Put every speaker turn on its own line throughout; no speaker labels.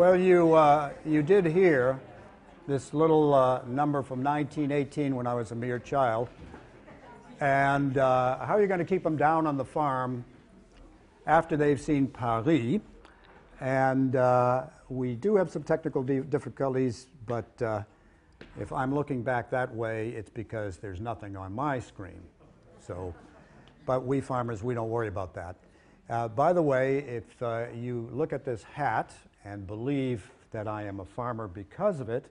Well, you did hear this little number from 1918 when I was a mere child. And how are you going to keep them down on the farm after they've seen Paris? And we do have some technical difficulties, but if I'm looking back that way, it's because there's nothing on my screen. So, but we farmers, we don't worry about that. By the way, if you look at this hat and believe that I am a farmer because of it,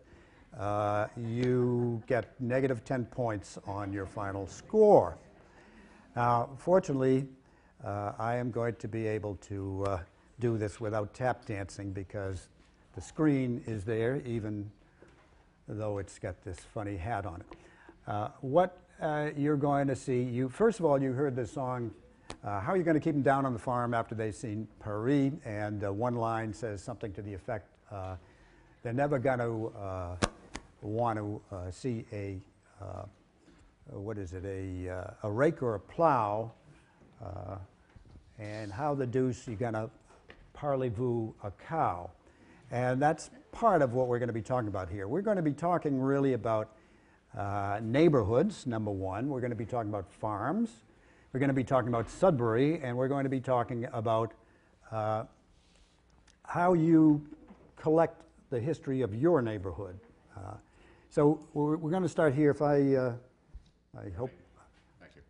you get negative 10 points on your final score. Now, fortunately, I am going to be able to do this without tap dancing because the screen is there, even though it's got this funny hat on it. What you're going to see, first of all, you heard the song, how are you going to keep them down on the farm after they've seen Paris? And one line says something to the effect, they're never going to want to see a rake or a plow, and how the deuce you going to parlez-vous a cow? And that's part of what we're going to be talking about here. We're going to be talking really about neighborhoods, number one. We're going to be talking about farms. We're going to be talking about Sudbury, and we're going to be talking about how you collect the history of your neighborhood. So we're going to start here. If I hope.
Thank you.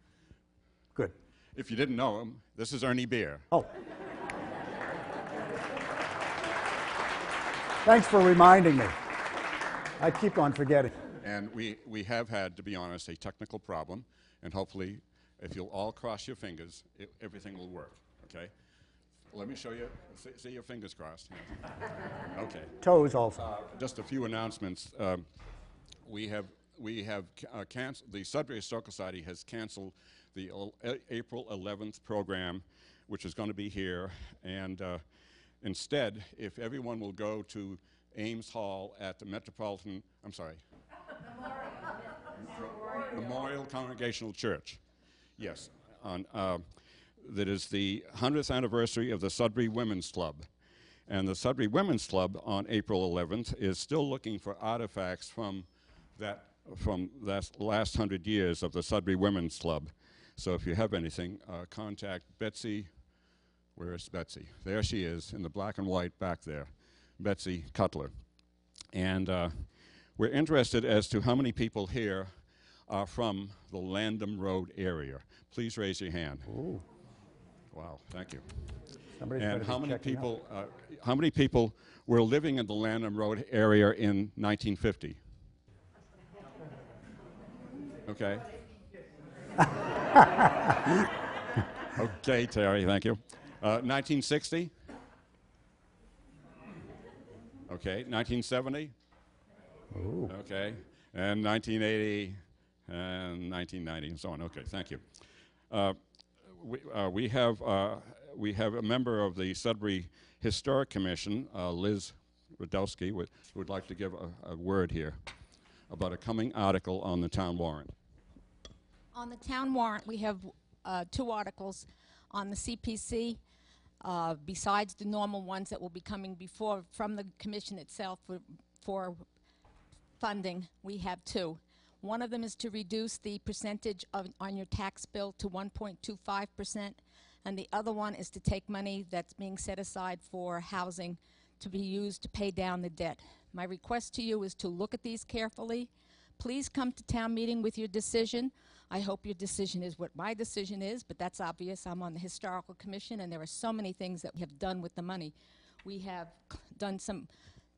Good.
If you didn't know him, this is Ernie Beer.
Oh. Thanks for reminding me. I keep on forgetting.
And we have had, to be honest, a technical problem, and hopefully, if you'll all cross your fingers, everything will work, okay? Let me show you. See your fingers crossed. Okay.
Toes also.
Just a few announcements. We have canceled. The Sudbury Historical Society has canceled the April 11th program, which is going to be here, and instead, if everyone will go to Ames Hall at the Memorial Congregational Church. Yes, that is the 100th anniversary of the Sudbury Women's Club. And the Sudbury Women's Club on April 11th is still looking for artifacts from that last 100 years of the Sudbury Women's Club. So if you have anything, contact Betsy. Where is Betsy? There she is in the black and white back there, Betsy Cutler. And we're interested as to how many people here are from the Landham Road area. Please raise your hand.
Ooh.
Wow, thank you.
Somebody's
and how many people were living in the Landham Road area in 1950? Okay. Okay, Terry, thank you. 1960? Okay, 1970?
Ooh.
Okay, and 1980, and 1990, and so on. Okay, thank you. We have a member of the Sudbury Historic Commission, Liz Radowski, would like to give a word here about a coming article on the town warrant.
On the town warrant, we have two articles on the CPC. Besides the normal ones that will be coming from the commission itself for funding, we have two. One of them is to reduce the percentage on your tax bill to 1.25%, and the other one is to take money that's being set aside for housing to be used to pay down the debt. My request to you is to look at these carefully. Please come to town meeting with your decision. I hope your decision is what my decision is, but that's obvious. I'm on the Historical Commission, and there are so many things that we have done with the money. We have done some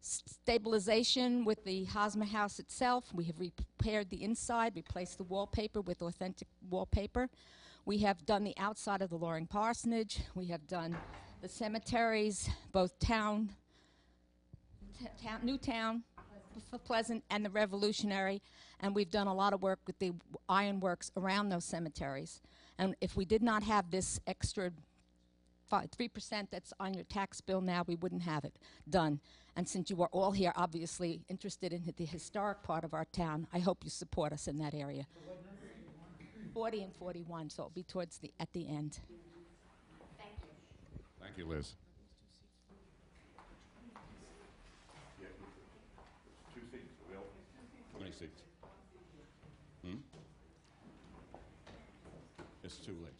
stabilization with the Hosmer House itself. We have repaired the inside, replaced the wallpaper with authentic wallpaper. We have done the outside of the Loring Parsonage. We have done the cemeteries, both Newtown, Pleasant, and the Revolutionary, and we've done a lot of work with the ironworks around those cemeteries. And if we did not have this extra 3% that's on your tax bill now, we wouldn't have it done. And since you are all here obviously interested in the historic part of our town, I hope you support us in that area. 40 and 41, so it'll be towards at the end. Thank you.
Thank you, Liz. seats. Hmm? It's too late.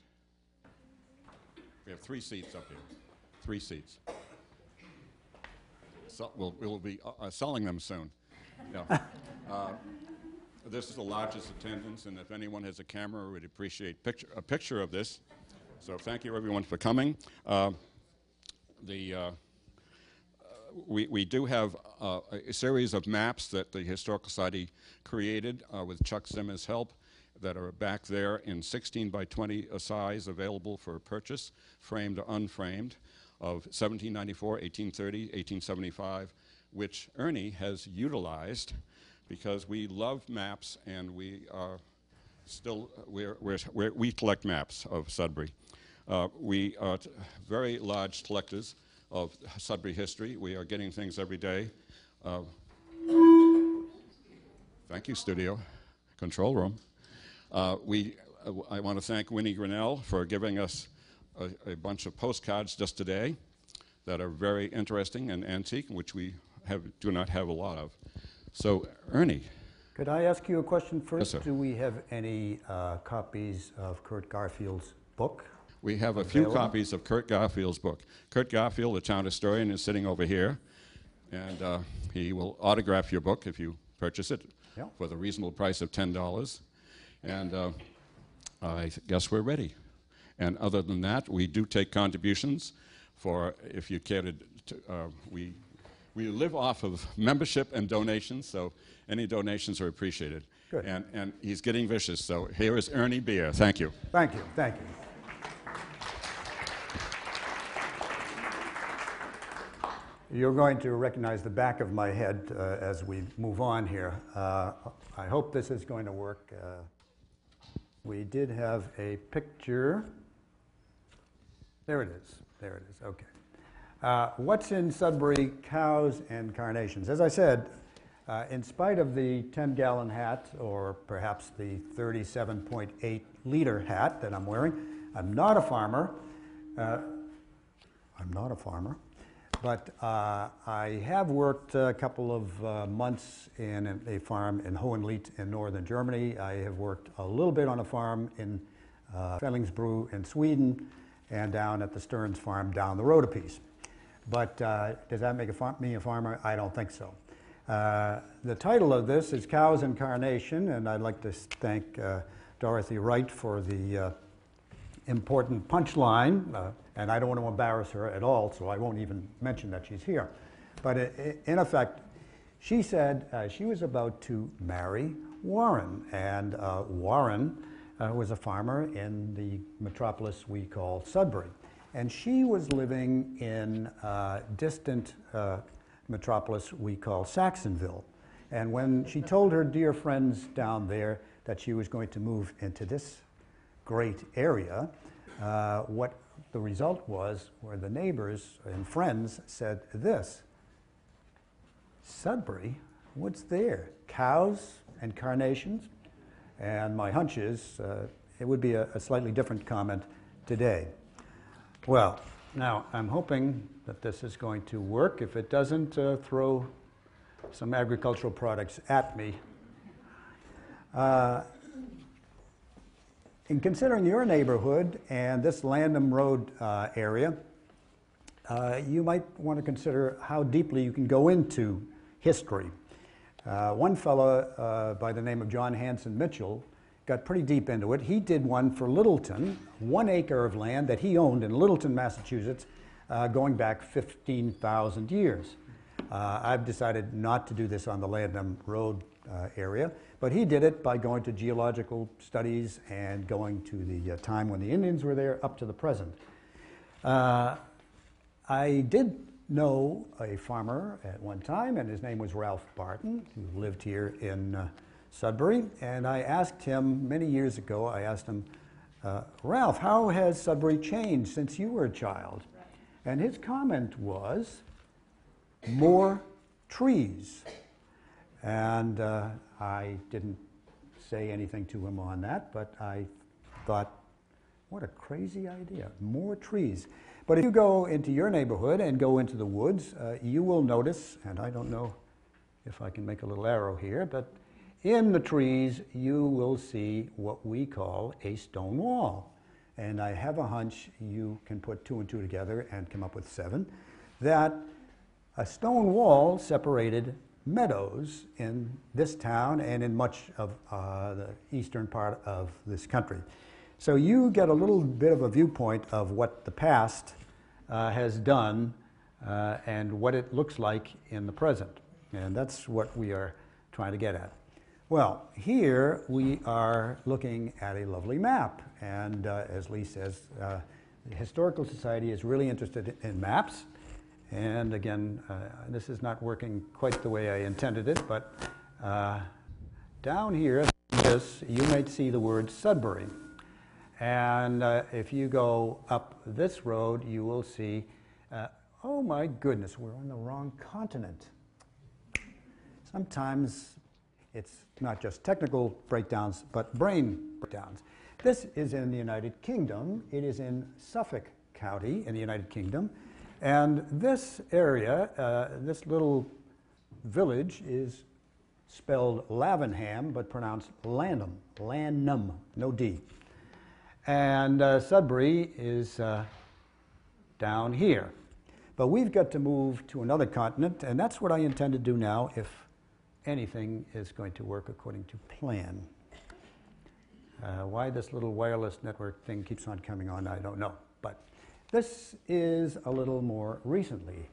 We have 3 seats up here. 3 seats. So we'll be selling them soon. Yeah. This is the largest attendance, and if anyone has a camera, we'd appreciate a picture of this. So thank you, everyone, for coming. We do have a series of maps that the Historical Society created with Chuck Zimmer's help that are back there in 16 by 20 size, available for purchase, framed or unframed, of 1794, 1830, 1875, which Ernie has utilized because we love maps, and we are still, we collect maps of Sudbury. We are very large collectors of Sudbury history. We are getting things every day. Thank you, studio, control room. I want to thank Winnie Grinnell for giving us a bunch of postcards just today that are very interesting and antique, which we do not have a lot of. So, Ernie.
Could I ask you a question first?
Yes, sir.
Do we have any copies of Kurt Garfield's book?
We have a few copies of Kurt Garfield's book. Kurt Garfield, the town historian, is sitting over here, and he will autograph your book if you purchase it for the reasonable price of $10. And I guess we're ready. And other than that, we do take contributions for, if you care to, we live off of membership and donations, so any donations are appreciated.
Good.
And he's getting vicious, so here is Ernie Beer. Thank you.
Thank you, thank you. You're going to recognize the back of my head as we move on here. I hope this is going to work. We did have a picture. There it is. There it is. Okay. What's in Sudbury? Cows and carnations. As I said, in spite of the 10-gallon hat, or perhaps the 37.8-liter hat that I'm wearing, I'm not a farmer. But I have worked a couple of months in a farm in Hohenlied in northern Germany. I have worked a little bit on a farm in Fellingsbro in Sweden, and down at the Stearns farm down the road a piece. But does that make me a farmer? I don't think so. The title of this is Cows and Carnation, and I'd like to thank Dorothy Wright for the important punchline, and I don't want to embarrass her at all, so I won't even mention that she's here. But in effect, she said she was about to marry Warren, and Warren was a farmer in the metropolis we call Sudbury. And she was living in distant metropolis we call Saxonville. And when she told her dear friends down there that she was going to move into this great area, what the result was, where the neighbors and friends said this: Sudbury, what's there? Cows and carnations? And my hunch is it would be a slightly different comment today. Well, now I'm hoping that this is going to work. If it doesn't, throw some agricultural products at me. In considering your neighborhood and this Landham Road area, you might want to consider how deeply you can go into history. One fellow by the name of John Hanson Mitchell got pretty deep into it. He did one for Littleton, 1 acre of land that he owned in Littleton, Massachusetts, going back 15,000 years. I've decided not to do this on the Landham Road area, but he did it by going to geological studies and going to the time when the Indians were there up to the present. I did know a farmer at one time, and his name was Ralph Barton, who lived here in Sudbury, and I asked him many years ago, I asked him, Ralph, how has Sudbury changed since you were a child? And his comment was, more trees. And I didn't say anything to him on that, but I thought, what a crazy idea, more trees. But if you go into your neighborhood and go into the woods, you will notice, and I don't know if I can make a little arrow here, but in the trees you will see what we call a stone wall. And I have a hunch you can put 2 and 2 together and come up with 7, that a stone wall separated meadows in this town and in much of the eastern part of this country. So you get a little bit of a viewpoint of what the past has done and what it looks like in the present. And that's what we are trying to get at. Well, here we are looking at a lovely map. And as Lee says, the Historical Society is really interested in maps. And again, this is not working quite the way I intended it, but down here, you might see the word Sudbury. And if you go up this road, you will see, oh my goodness, we're on the wrong continent. Sometimes it's not just technical breakdowns, but brain breakdowns. This is in the United Kingdom. It is in Suffolk County in the United Kingdom. And this area, this little village is spelled Lavenham, but pronounced Lanham, Lanham, no D. And Sudbury is down here. But we've got to move to another continent, and that's what I intend to do now if anything is going to work according to plan. Why this little wireless network thing keeps on coming on, I don't know. But this is a little more recently.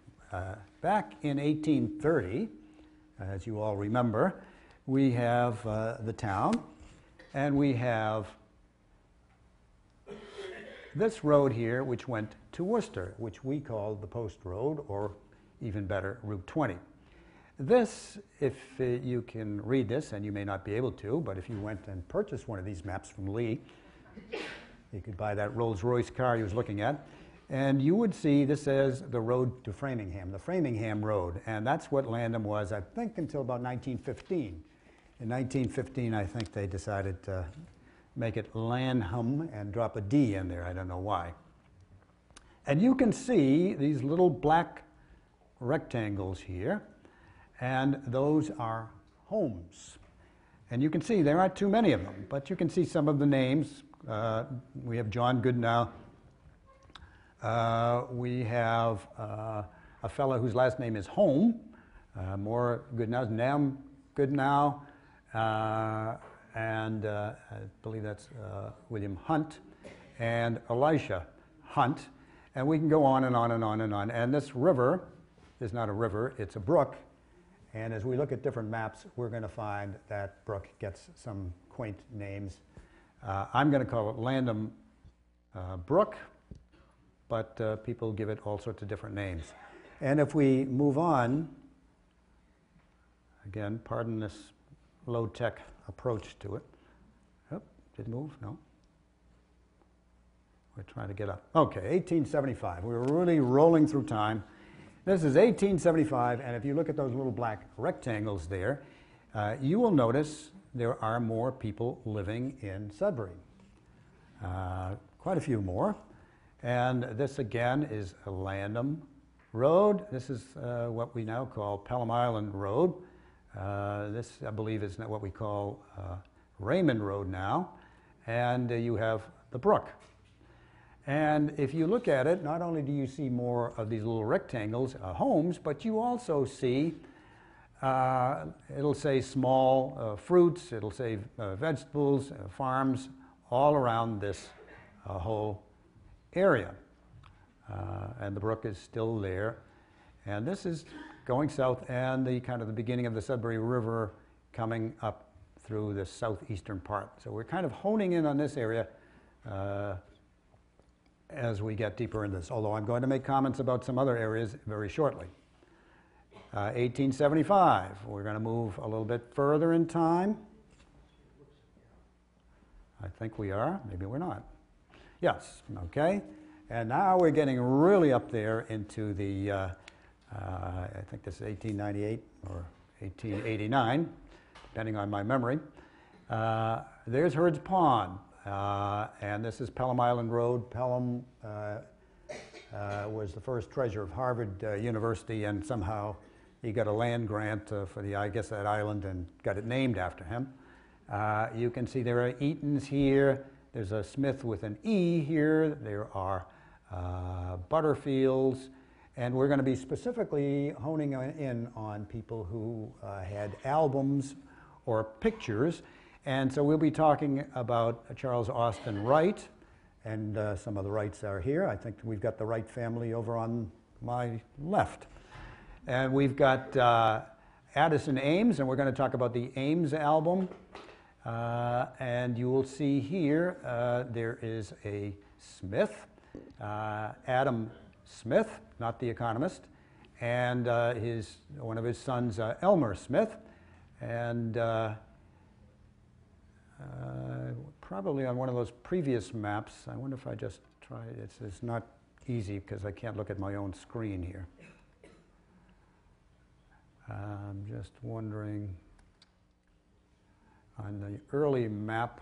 Back in 1830, as you all remember, we have the town, and we have this road here, which went to Worcester, which we call the Post Road, or even better, Route 20. This, if you can read this, and you may not be able to, but if you went and purchased one of these maps from Lee, you could buy that Rolls-Royce car he was looking at, and you would see this says the road to Framingham, the Framingham Road, and that's what Lanham was, I think, until about 1915. In 1915, I think they decided to make it Lanham and drop a D in there. I don't know why. And you can see these little black rectangles here, and those are homes. And you can see there aren't too many of them, but you can see some of the names. We have John Goodnow. We have a fellow whose last name is Home, more Goodnows, Nam Goodnow, and I believe that's William Hunt, and Elisha Hunt. And we can go on and on and on and on. And this river is not a river, it's a brook. And as we look at different maps, we're going to find that brook gets some quaint names. I'm going to call it Lanham Brook, but people give it all sorts of different names. And if we move on, again, pardon this low-tech approach to it. Oh, did it move? No. We're trying to get up. Okay, 1875. We were really rolling through time. This is 1875, and if you look at those little black rectangles there, you will notice there are more people living in Sudbury. Quite a few more. And this, again, is a Lanham Road. This is what we now call Pelham Island Road. This, I believe, is what we call Raymond Road now. And you have the brook. And if you look at it, not only do you see more of these little rectangles, homes, but you also see, it'll say small fruits, it'll say vegetables, farms, all around this whole area. And the brook is still there. And this is going south, and the kind of the beginning of the Sudbury River coming up through the southeastern part. So we're kind of honing in on this area as we get deeper into this, although I'm going to make comments about some other areas very shortly. 1875, we're going to move a little bit further in time. I think we are, maybe we're not. Yes, okay. And now we're getting really up there into the, I think this is 1898 or 1889, depending on my memory. There's Hurd's Pond. And this is Pelham Island Road. Pelham was the first treasurer of Harvard University, and somehow He got a land grant for the, I guess, that island and got it named after him. You can see there are Eatons here. There's a Smith with an E here. There are Butterfields. And we're going to be specifically honing in on people who had albums or pictures. And so we'll be talking about Charles Austin Wright. And some of the Wrights are here. I think we've got the Wright family over on my left. And we've got Addison Ames, and we're going to talk about the Ames album. And you will see here there is a Smith, Adam Smith, not The Economist, and one of his sons, Elmer Smith. And probably on one of those previous maps, I wonder if I just try, it's not easy because I can't look at my own screen here. I'm just wondering, on the early map,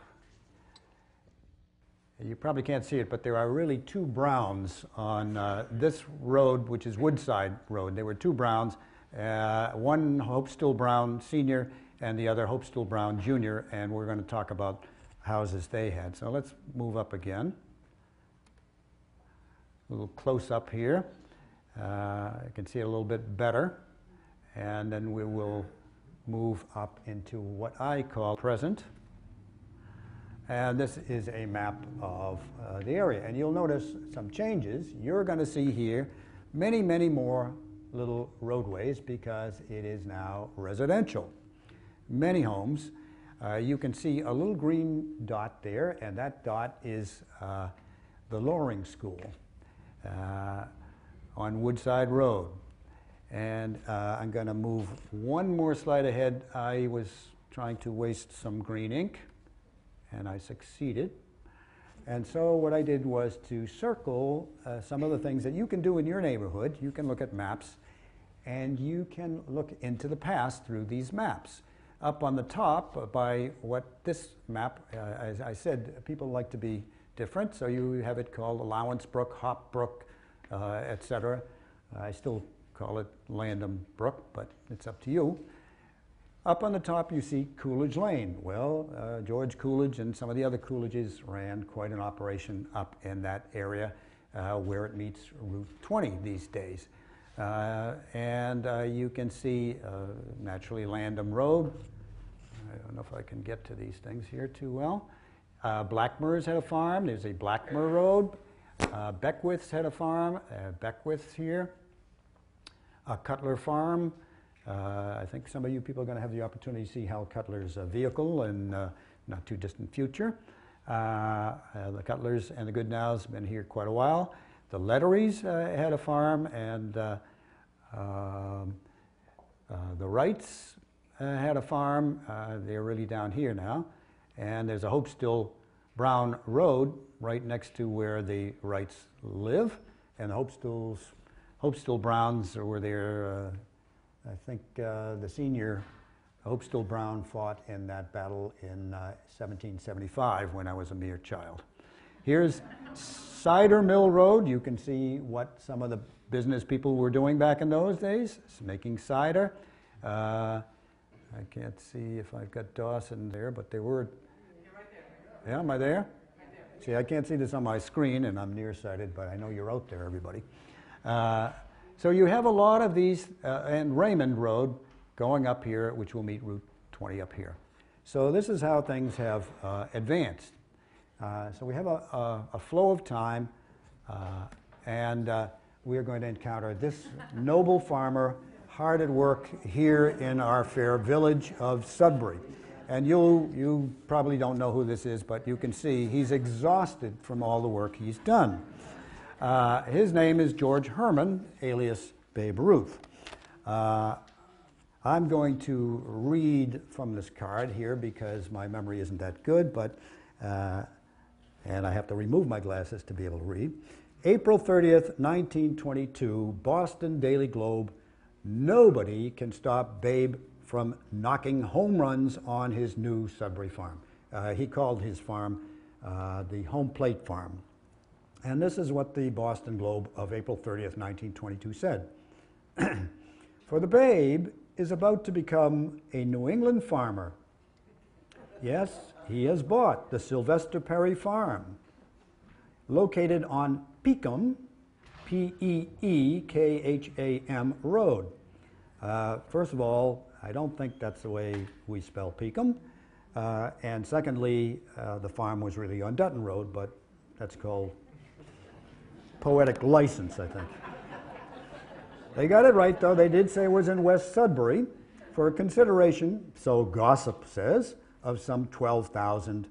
you probably can't see it, but there are really two Browns on this road, which is Woodside Road. There were two Browns, one Hope Still Brown Sr. and the other Hope Still Brown Jr., and we're going to talk about houses they had. So let's move up again. A little close up here. I can see it a little bit better. And then we will move up into what I call present. And this is a map of the area. And you'll notice some changes. You're going to see here many, many more little roadways because it is now residential. Many homes. You can see a little green dot there, and that dot is the Loring School on Woodside Road. And I'm going to move one more slide ahead. I was trying to waste some green ink, and I succeeded. And so what I did was to circle some of the things that you can do in your neighborhood. You can look at maps, and you can look into the past through these maps. Up on the top, by what this map, as I said, people like to be different, so you have it called Allowance Brook, Hop Brook, etc. I still call it Landham Brook, but it's up to you. Up on the top you see Coolidge Lane. Well, George Coolidge and some of the other Coolidges ran quite an operation up in that area where it meets Route 20 these days. And you can see naturally Landham Road. I don't know if I can get to these things here too well. Blackmer's had a farm. There's a Blackmer Road. Beckwith's had a farm. Beckwith's here. Cutler Farm. I think some of you people are going to have the opportunity to see Hal Cutler's vehicle in not too distant future. The Cutlers and the Goodnows have been here quite a while. The Letterys had a farm, and the Wrights had a farm. They're really down here now. And there's a Hope Still Brown Road right next to where the Wrights live. And the Hope Still Browns were there. I think the senior Hope Still Brown fought in that battle in 1775 when I was a mere child. Here's Cider Mill Road. You can see what some of the business people were doing back in those days, making cider. I can't see if I've got Dawson there, but there were... You're right there. Yeah, am I there? Right there. See, I can't see this on my screen, and I'm nearsighted, but I know you're out there, everybody. So you have a lot of these, and Raymond Road going up here, which will meet Route 20 up here. So this is how things have advanced. So we have a flow of time, and we are going to encounter this noble farmer hard at work here in our fair village of Sudbury. And you probably don't know who this is, but you can see he's exhausted from all the work he's done. His name is George Herman, alias Babe Ruth. I'm going to read from this card here because my memory isn't that good, but and I have to remove my glasses to be able to read. April 30th, 1922, Boston Daily Globe. Nobody can stop Babe from knocking home runs on his new Sudbury farm. He called his farm the Home Plate Farm. And this is what the Boston Globe of April 30th, 1922 said. For the babe is about to become a New England farmer. Yes, he has bought the Sylvester Perry Farm, located on Peekham, P-E-E-K-H-A-M Road. First of all, I don't think that's the way we spell Peekham. And secondly, the farm was really on Dutton Road, but that's called poetic license, I think. They got it right, though. They did say it was in West Sudbury for a consideration, so gossip says, of some $12,000.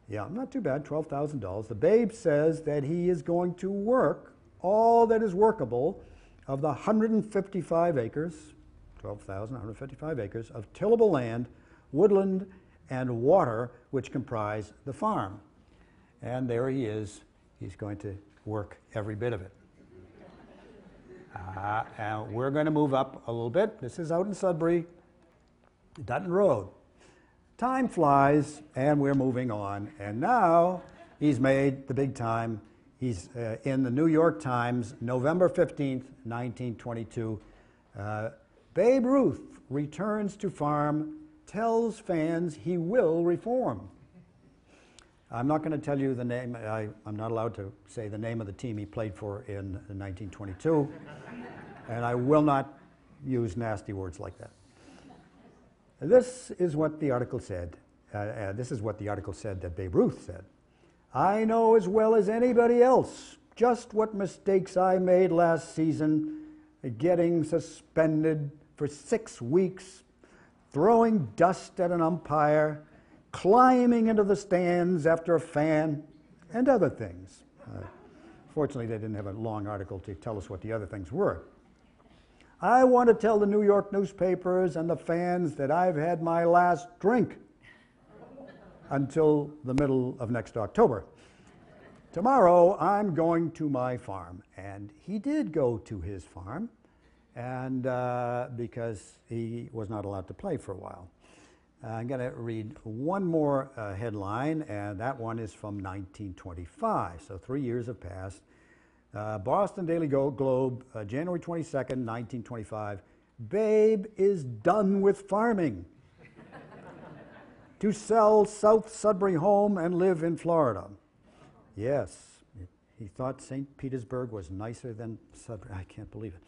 Yeah, not too bad, $12,000. The babe says that he is going to work all that is workable of the 155 acres, 12,155 acres of tillable land, woodland, and water which comprise the farm. And there he is. He's going to work every bit of it. And we're going to move up a little bit. This is out in Sudbury, Dutton Road. Time flies, and we're moving on. And now he's made the big time. He's in the New York Times, November 15th, 1922. Babe Ruth returns to farm, tells fans he will reform. I'm not going to tell you the name. I'm not allowed to say the name of the team he played for in 1922. And I will not use nasty words like that. This is what the article said. This is what the article said that Babe Ruth said. I know as well as anybody else just what mistakes I made last season, getting suspended for 6 weeks, throwing dust at an umpire, climbing into the stands after a fan, and other things. Fortunately, they didn't have a long article to tell us what the other things were. I want to tell the New York newspapers and the fans that I've had my last drink until the middle of next October. Tomorrow, I'm going to my farm. And he did go to his farm, and because he was not allowed to play for a while. I'm going to read one more headline, and that one is from 1925. So 3 years have passed. Boston Daily Globe, January 22nd, 1925. Babe is done with farming. To sell South Sudbury home and live in Florida. Yes, he thought St. Petersburg was nicer than Sudbury. I can't believe it.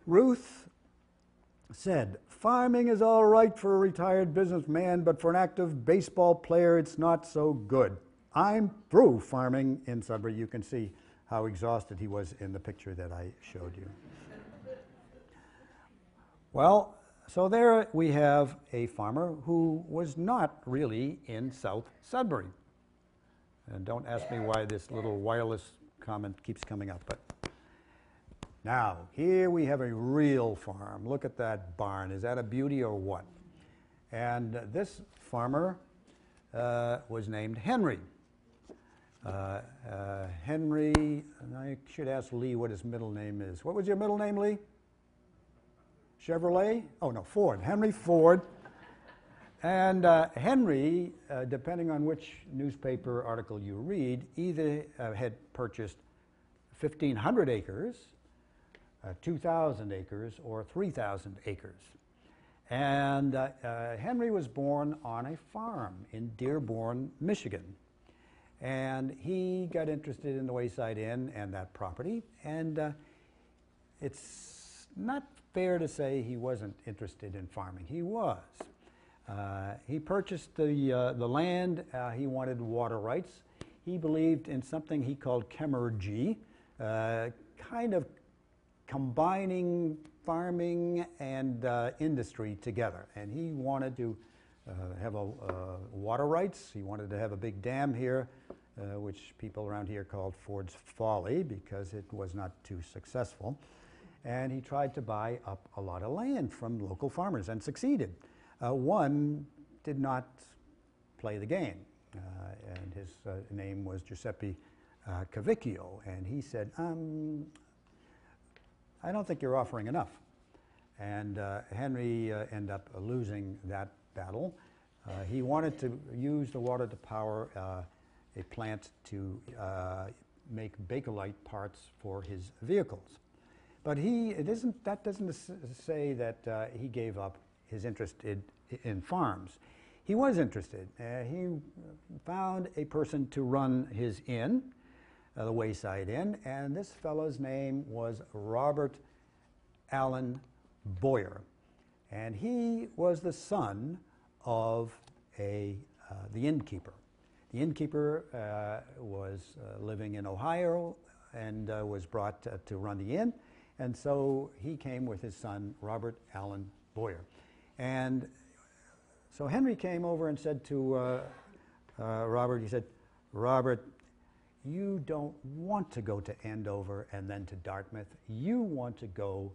Ruth said, farming is all right for a retired businessman, but for an active baseball player, it's not so good. I'm through farming in Sudbury. You can see how exhausted he was in the picture that I showed you. Well, so there we have a farmer who was not really in South Sudbury. And don't ask me why this little wireless comment keeps coming up. But now, here we have a real farm. Look at that barn. Is that a beauty or what? And this farmer was named Henry. Henry, and I should ask Lee what his middle name is. What was your middle name, Lee? Chevrolet? Oh, no, Ford. Henry Ford. And Henry, depending on which newspaper article you read, either had purchased 1,500 acres, 2,000 acres, or 3,000 acres. And Henry was born on a farm in Dearborn, Michigan. And he got interested in the Wayside Inn and that property. And it's not fair to say he wasn't interested in farming. He was. He purchased the land. He wanted water rights. He believed in something he called chemergy, kind of combining farming and industry together. And he wanted to have water rights. He wanted to have a big dam here, which people around here called Ford's Folly because it was not too successful. And he tried to buy up a lot of land from local farmers and succeeded. One did not play the game, and his name was Giuseppe Cavicchio, and he said, I don't think you're offering enough. And Henry ended up losing that battle. He wanted to use the water to power a plant to make Bakelite parts for his vehicles. But that doesn't say that he gave up his interest in farms. He was interested. He found a person to run his inn, the Wayside Inn, and this fellow's name was Robert Allen Boyer. And he was the son of the innkeeper. The innkeeper was living in Ohio and was brought to run the inn, and so he came with his son, Robert Allen Boyer. And so Henry came over and said to Robert, he said, "Robert, you don't want to go to Andover and then to Dartmouth. You want to go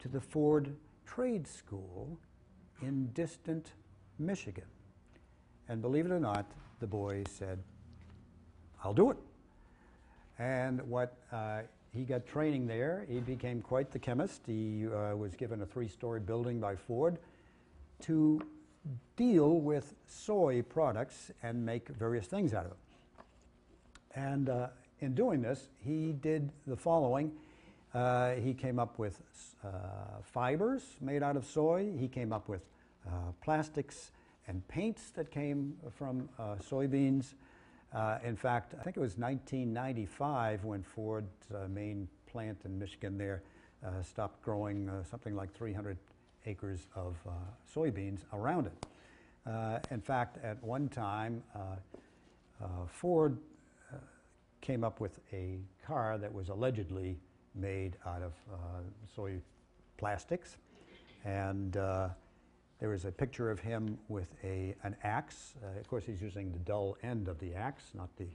to the Ford Trade School in distant Michigan." And believe it or not, the boy said, "I'll do it." And he got training there. He became quite the chemist. He was given a 3-story building by Ford to deal with soy products and make various things out of it. And in doing this, he did the following. He came up with fibers made out of soy. He came up with plastics and paints that came from soybeans. In fact, I think it was 1995 when Ford's main plant in Michigan there stopped growing something like 300 acres of soybeans around it. In fact, at one time, Ford came up with a car that was allegedly made out of soy plastics, and there was a picture of him with an axe. Of course, he's using the dull end of the axe, not the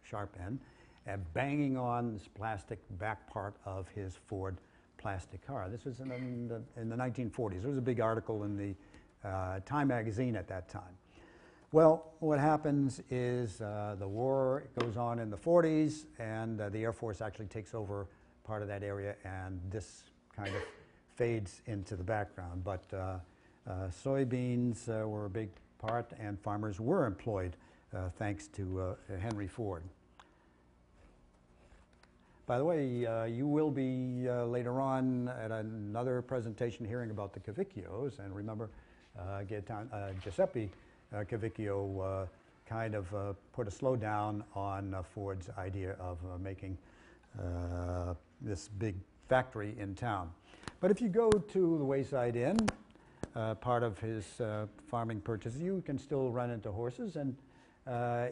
sharp end, and banging on this plastic back part of his Ford plastic car. This was in the 1940s. There was a big article in the Time magazine at that time. Well, what happens is the war goes on in the 40s, and the Air Force actually takes over part of that area, and this kind of fades into the background. But soybeans were a big part, and farmers were employed thanks to Henry Ford. By the way, you will be later on at another presentation hearing about the Cavicchios, and remember Giuseppe Cavicchio kind of put a slowdown on Ford's idea of making this big factory in town. But if you go to the Wayside Inn, part of his farming purchases, you can still run into horses, and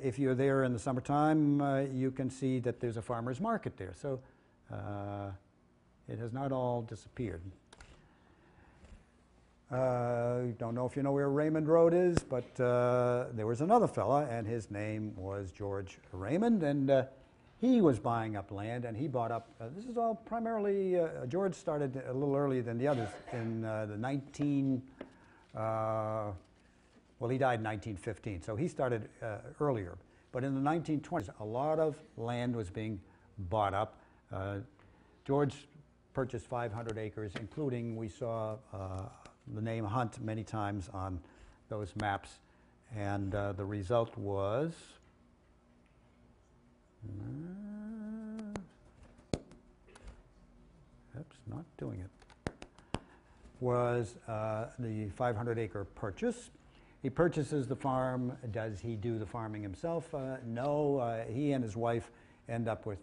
if you're there in the summertime, you can see that there's a farmer's market there. So it has not all disappeared. Don't know if you know where Raymond Road is, but there was another fella, and his name was George Raymond, and he was buying up land, and he bought up, this is all primarily, George started a little earlier than the others in well, he died in 1915, so he started earlier. But in the 1920s, a lot of land was being bought up. George purchased 500 acres, including, we saw the name Hunt many times on those maps, and the result was not doing it, was the 500-acre purchase. He purchases the farm. Does he do the farming himself? No. He and his wife end up with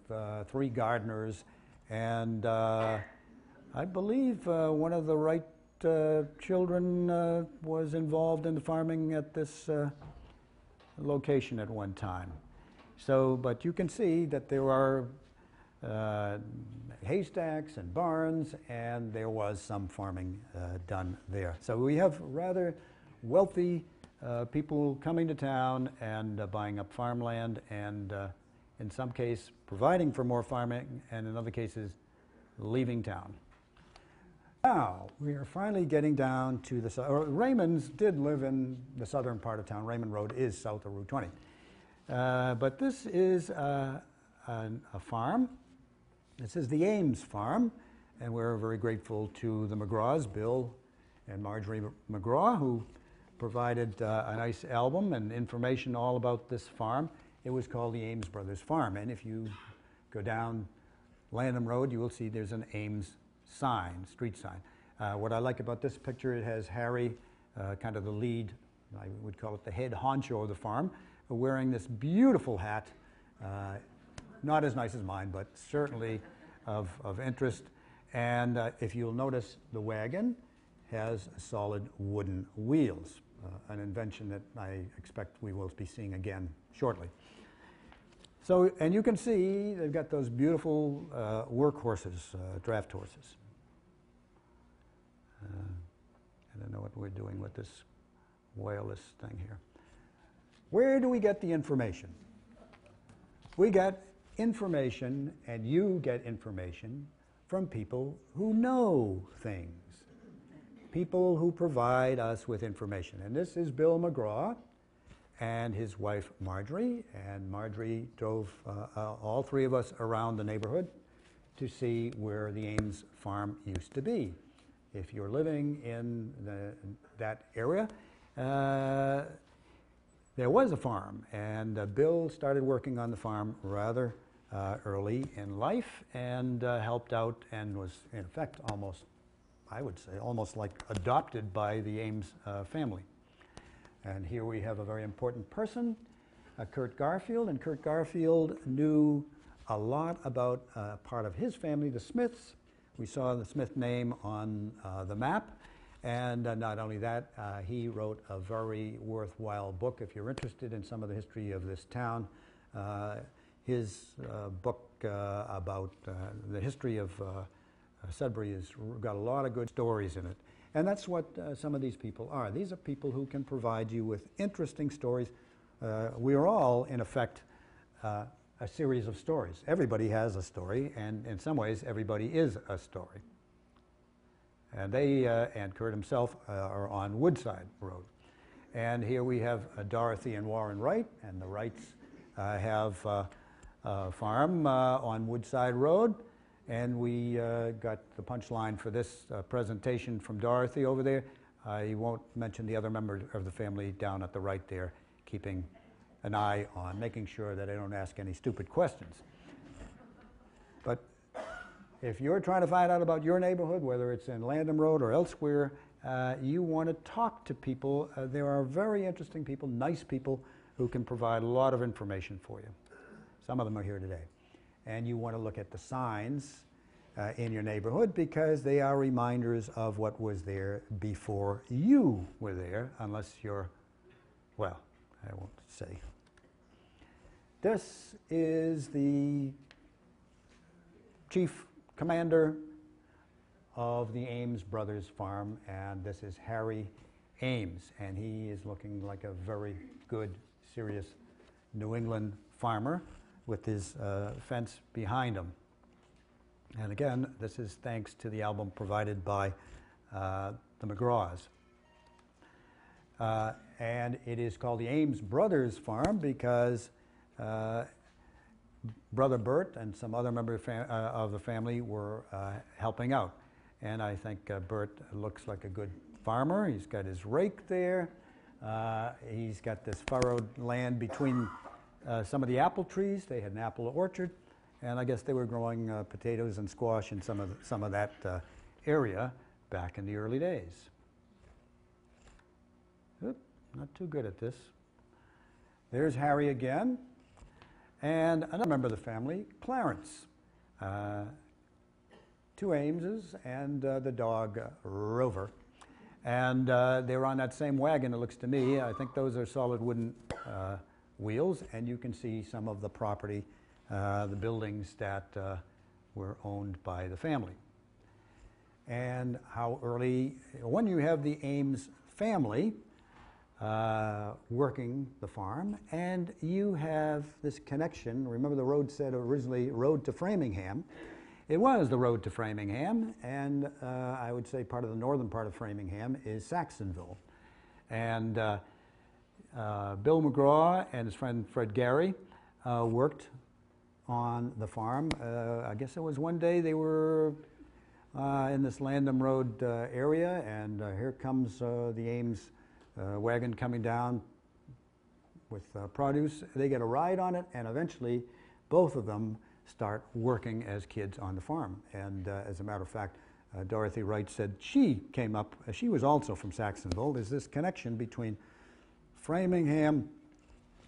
3 gardeners, and I believe one of the Wright children was involved in the farming at this location at one time. So, but you can see that there are haystacks and barns, and there was some farming done there. So we have rather wealthy people coming to town and buying up farmland, and in some cases providing for more farming, and in other cases leaving town. Now we are finally getting down to the Raymonds did live in the southern part of town. Raymond Road is south of Route 20. But this is a farm. This is the Ames farm, and we're very grateful to the McGraws, Bill and Marjorie McGraw, who provided a nice album and information all about this farm. It was called the Ames Brothers Farm, and if you go down Landham Road, you will see there's an Ames sign, street sign. What I like about this picture, it has Harry, kind of the lead, I would call it the head honcho of the farm, wearing this beautiful hat, not as nice as mine, but certainly of interest. And if you'll notice, the wagon has solid wooden wheels, an invention that I expect we will be seeing again shortly. So, and you can see they've got those beautiful work horses, draft horses. I don't know what we're doing with this wireless thing here. Where do we get the information? We get information, and you get information from people who know things, people who provide us with information. And this is Bill McGraw and his wife Marjorie, and Marjorie drove all three of us around the neighborhood to see where the Ames farm used to be. If you're living in that area, there was a farm, and Bill started working on the farm rather early in life, and helped out, and was in effect almost, I would say, almost like adopted by the Ames family. And here we have a very important person, Kurt Garfield, and Kurt Garfield knew a lot about part of his family, the Smiths. We saw the Smith name on the map, and not only that, he wrote a very worthwhile book. If you're interested in some of the history of this town, his book about the history of Sudbury has got a lot of good stories in it. And that's what some of these people are. These are people who can provide you with interesting stories. We are all, in effect, a series of stories. Everybody has a story, and in some ways, everybody is a story. And they, and Kurt himself, are on Woodside Road. And here we have Dorothy and Warren Wright, and the Wrights have a farm on Woodside Road. And we got the punchline for this presentation from Dorothy over there. I won't mention the other members of the family down at the right there, keeping an eye on making sure that I don't ask any stupid questions. But if you're trying to find out about your neighborhood, whether it's in Landham Road or elsewhere, you want to talk to people. There are very interesting people, nice people, who can provide a lot of information for you. Some of them are here today. And you want to look at the signs in your neighborhood, because they are reminders of what was there before you were there, unless you're, well, I won't say. This is the chief commander of the Ames Brothers farm, and this is Harry Ames, and he is looking like a very good, serious New England farmer with his fence behind him. And again, this is thanks to the album provided by the McGraws. And it is called the Ames Brothers Farm because Brother Bert and some other members of the family were helping out. And I think Bert looks like a good farmer. He's got his rake there. He's got this furrowed land between some of the apple trees. They had an apple orchard, and I guess they were growing potatoes and squash in some of that area back in the early days. Oop, not too good at this. There's Harry again, and another member of the family, Clarence. Two Ameses and the dog Rover. And they were on that same wagon, it looks to me. I think those are solid wooden wheels, and you can see some of the property, the buildings that were owned by the family. And how early, when you have the Ames family working the farm, and you have this connection. Remember, the road said originally road to Framingham. It was the road to Framingham, and I would say part of the northern part of Framingham is Saxonville. And Bill McGraw and his friend Fred Gary worked on the farm. I guess it was one day they were in this Landham Road area, and here comes the Ames wagon coming down with produce. They get a ride on it, and eventually both of them start working as kids on the farm. And as a matter of fact, Dorothy Wright said she came up, she was also from Saxonville. There's this connection between Framingham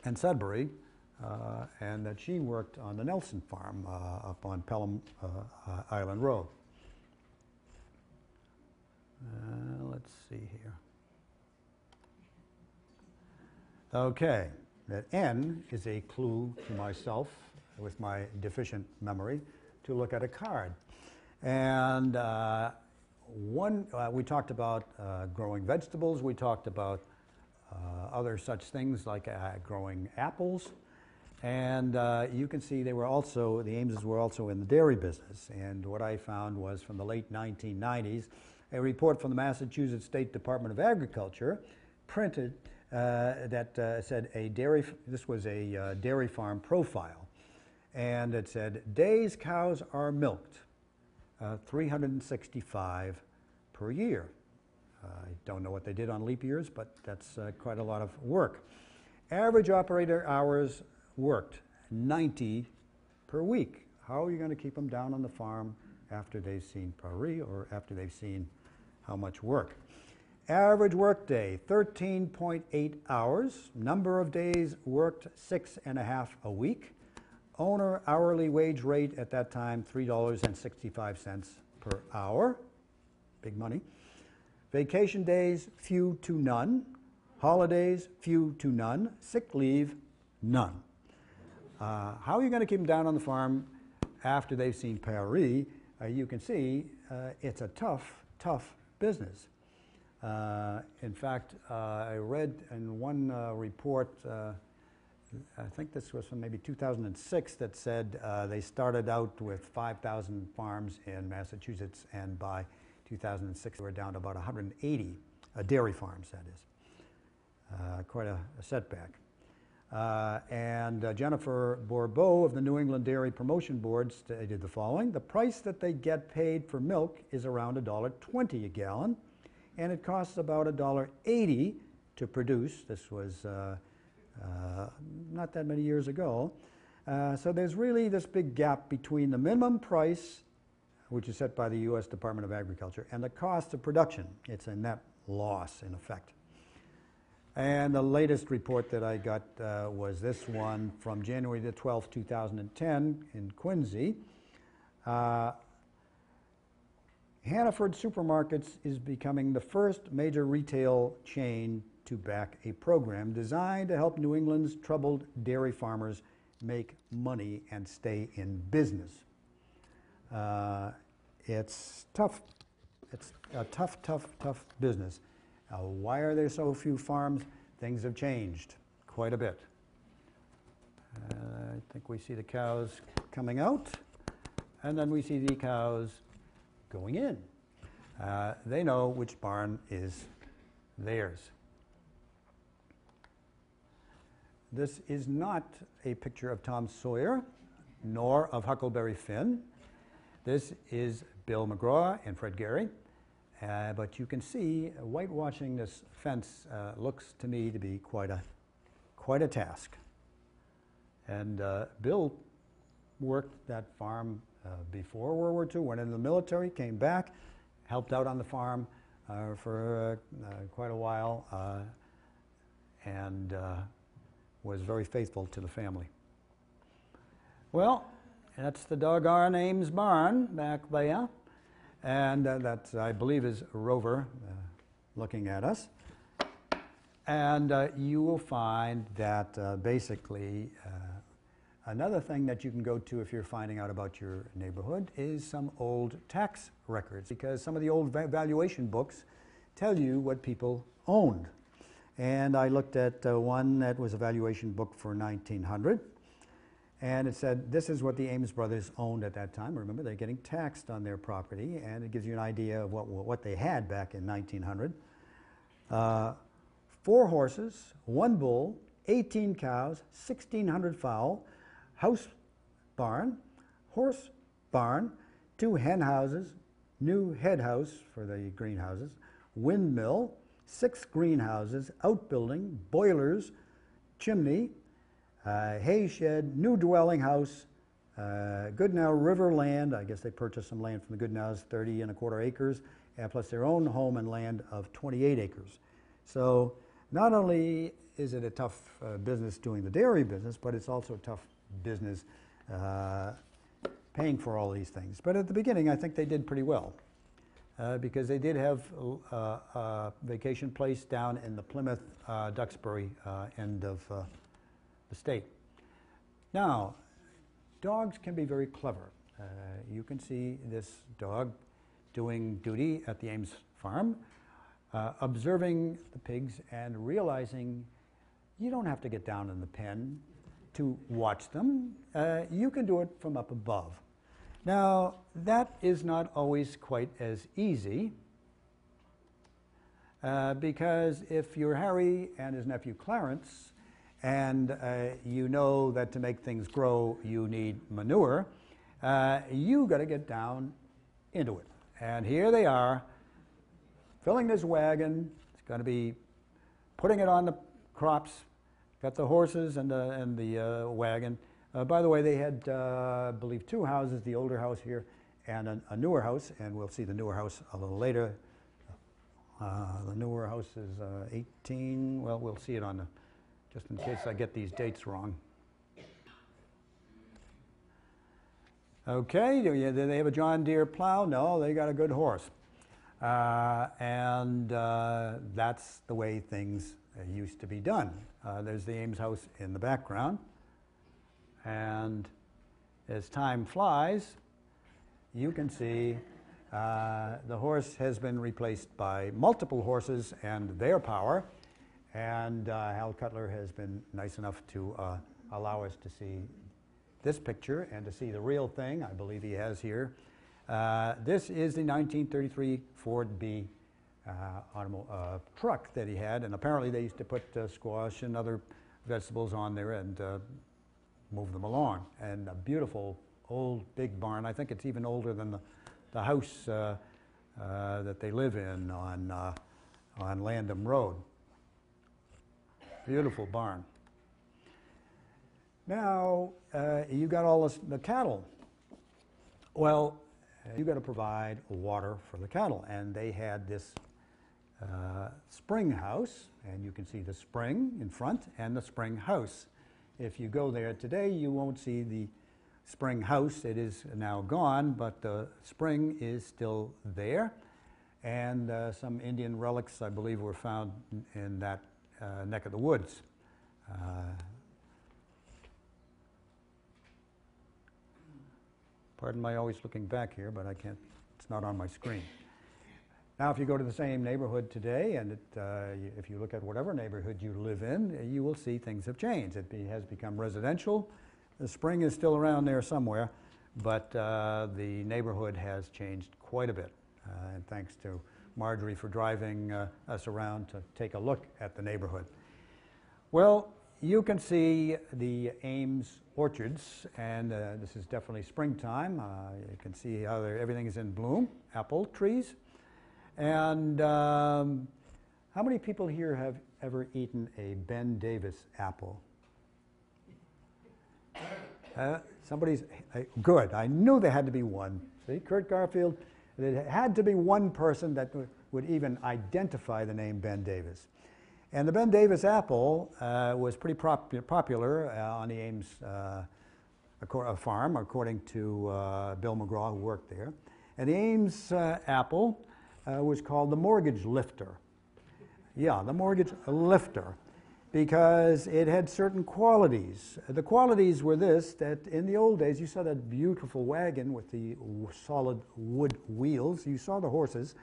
and Sudbury, and that she worked on the Nelson farm up on Pelham Island Road. Let's see here. Okay, that N is a clue to myself, with my deficient memory, to look at a card. And we talked about growing vegetables. We talked about other such things like growing apples. And you can see they were also, the Ameses were also in the dairy business. And what I found was from the late 1990s, a report from the Massachusetts State Department of Agriculture printed that said this was a dairy farm profile. And it said, days cows are milked, 365 per year. I don't know what they did on leap years, but that's quite a lot of work. Average operator hours worked, 90 per week. How are you going to keep them down on the farm after they've seen Paris or after they've seen how much work? Average work day, 13.8 hours. Number of days worked, 6.5 a week. Owner hourly wage rate at that time, $3.65 per hour. Big money. Vacation days, few to none. Holidays, few to none. Sick leave, none. How are you going to keep them down on the farm after they've seen Paris? You can see it's a tough, tough business. In fact, I read in one report, I think this was from maybe 2006, that said they started out with 5,000 farms in Massachusetts, and by 2006 they were down to about 180 dairy farms, that is. Quite a setback. And Jennifer Bourbeau of the New England Dairy Promotion Board stated the following: the price that they get paid for milk is around $1.20 a gallon, and it costs about $1.80 to produce. This was not that many years ago. So there's really this big gap between the minimum price, which is set by the U.S. Department of Agriculture, and the cost of production. It's a net loss, in effect. And the latest report that I got was this one from January the 12th, 2010 in Quincy. Hannaford Supermarkets is becoming the first major retail chain to back a program designed to help New England's troubled dairy farmers make money and stay in business. It's tough. It's a tough, tough, tough business. Why are there so few farms? Things have changed quite a bit. I think we see the cows coming out, and then we see the cows going in. They know which barn is theirs. This is not a picture of Tom Sawyer, nor of Huckleberry Finn. This is Bill McGraw and Fred Gehry. But you can see whitewashing this fence looks to me to be quite a task. And Bill worked that farm before World War II, went into the military, came back, helped out on the farm for quite a while, and was very faithful to the family. Well, that's the doggone Ames barn back there. And that, I believe, is Rover looking at us. And you will find that basically another thing that you can go to if you're finding out about your neighborhood is some old tax records, because some of the old valuation books tell you what people owned. And I looked at one that was a valuation book for 1900. And it said, this is what the Ames brothers owned at that time. Remember, they're getting taxed on their property, and it gives you an idea of what they had back in 1900. 4 horses, 1 bull, 18 cows, 1,600 fowl, house barn, horse barn, 2 hen houses, new head house for the greenhouses, windmill, 6 greenhouses, outbuilding, boilers, chimney, hay shed, new dwelling house, Goodnow River land, I guess they purchased some land from the Goodnows, 30 1/4 acres, and plus their own home and land of 28 acres. So not only is it a tough business doing the dairy business, but it's also a tough business paying for all these things. But at the beginning, I think they did pretty well because they did have a vacation place down in the Plymouth, Duxbury end of the state. Now, dogs can be very clever. You can see this dog doing duty at the Ames farm, observing the pigs and realizing you don't have to get down in the pen to watch them. You can do it from up above. Now, that is not always quite as easy because if you're Harry and his nephew Clarence, and you know that to make things grow you need manure, you got to get down into it. And here they are, filling this wagon. It's going to be putting it on the crops. Got the horses and the wagon. By the way, they had, I believe, 2 houses, the older house here and a newer house, and we'll see the newer house a little later. The newer house is 18, well, we'll see it on the, just in case I get these dates wrong. Okay, do they have a John Deere plow? No, they got a good horse. And that's the way things used to be done. There's the Ames house in the background. And as time flies, you can see the horse has been replaced by multiple horses and their power. And Hal Cutler has been nice enough to allow us to see this picture and to see the real thing, I believe he has here. This is the 1933 Ford B truck that he had, and apparently they used to put squash and other vegetables on there and move them along. And a beautiful old big barn. I think it's even older than the house that they live in on Landham Road. Beautiful barn. Now, you got all the cattle. Well, you got to provide water for the cattle, and they had this spring house, and you can see the spring in front and the spring house. If you go there today, you won't see the spring house. It is now gone, but the spring is still there, and some Indian relics, I believe, were found in that neck of the woods. Pardon my always looking back here, but I can't, it's not on my screen. Now, if you go to the same neighborhood today, and if you look at whatever neighborhood you live in, you will see things have changed. It has become residential. The spring is still around there somewhere, but the neighborhood has changed quite a bit. And thanks to Marjorie for driving us around to take a look at the neighborhood. Well, you can see the Ames orchards, and this is definitely springtime. You can see how everything is in bloom, apple trees. And how many people here have ever eaten a Ben Davis apple? Somebody's, good, I knew there had to be one. See, Kurt Garfield, there had to be one person that would even identify the name Ben Davis. And the Ben Davis apple was pretty popular on the Ames farm, according to Bill McGraw, who worked there. And the Ames apple was called the mortgage lifter. Yeah, the mortgage lifter, because it had certain qualities. The qualities were this, that in the old days, you saw that beautiful wagon with the solid wood wheels. You saw the horses.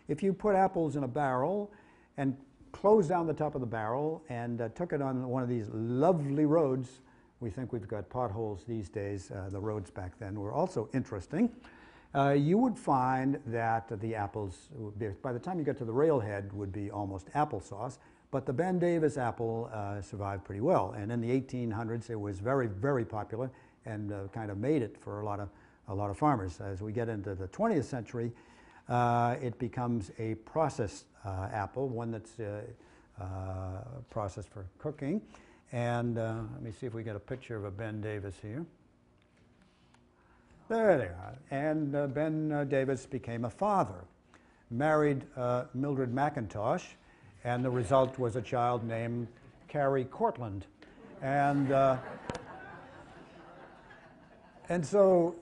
If you put apples in a barrel and closed down the top of the barrel and took it on one of these lovely roads, we think we've got potholes these days. The roads back then were also interesting. You would find that the apples, by the time you got to the railhead, would be almost applesauce. But the Ben Davis apple survived pretty well. And in the 1800s, it was very, very popular and kind of made it for a lot of farmers. As we get into the 20th century, it becomes a processed apple, one that's processed for cooking. And let me see if we get a picture of a Ben Davis here. There they are. And Ben Davis became a father, married Mildred McIntosh, and the result was a child named Carrie Cortland. And so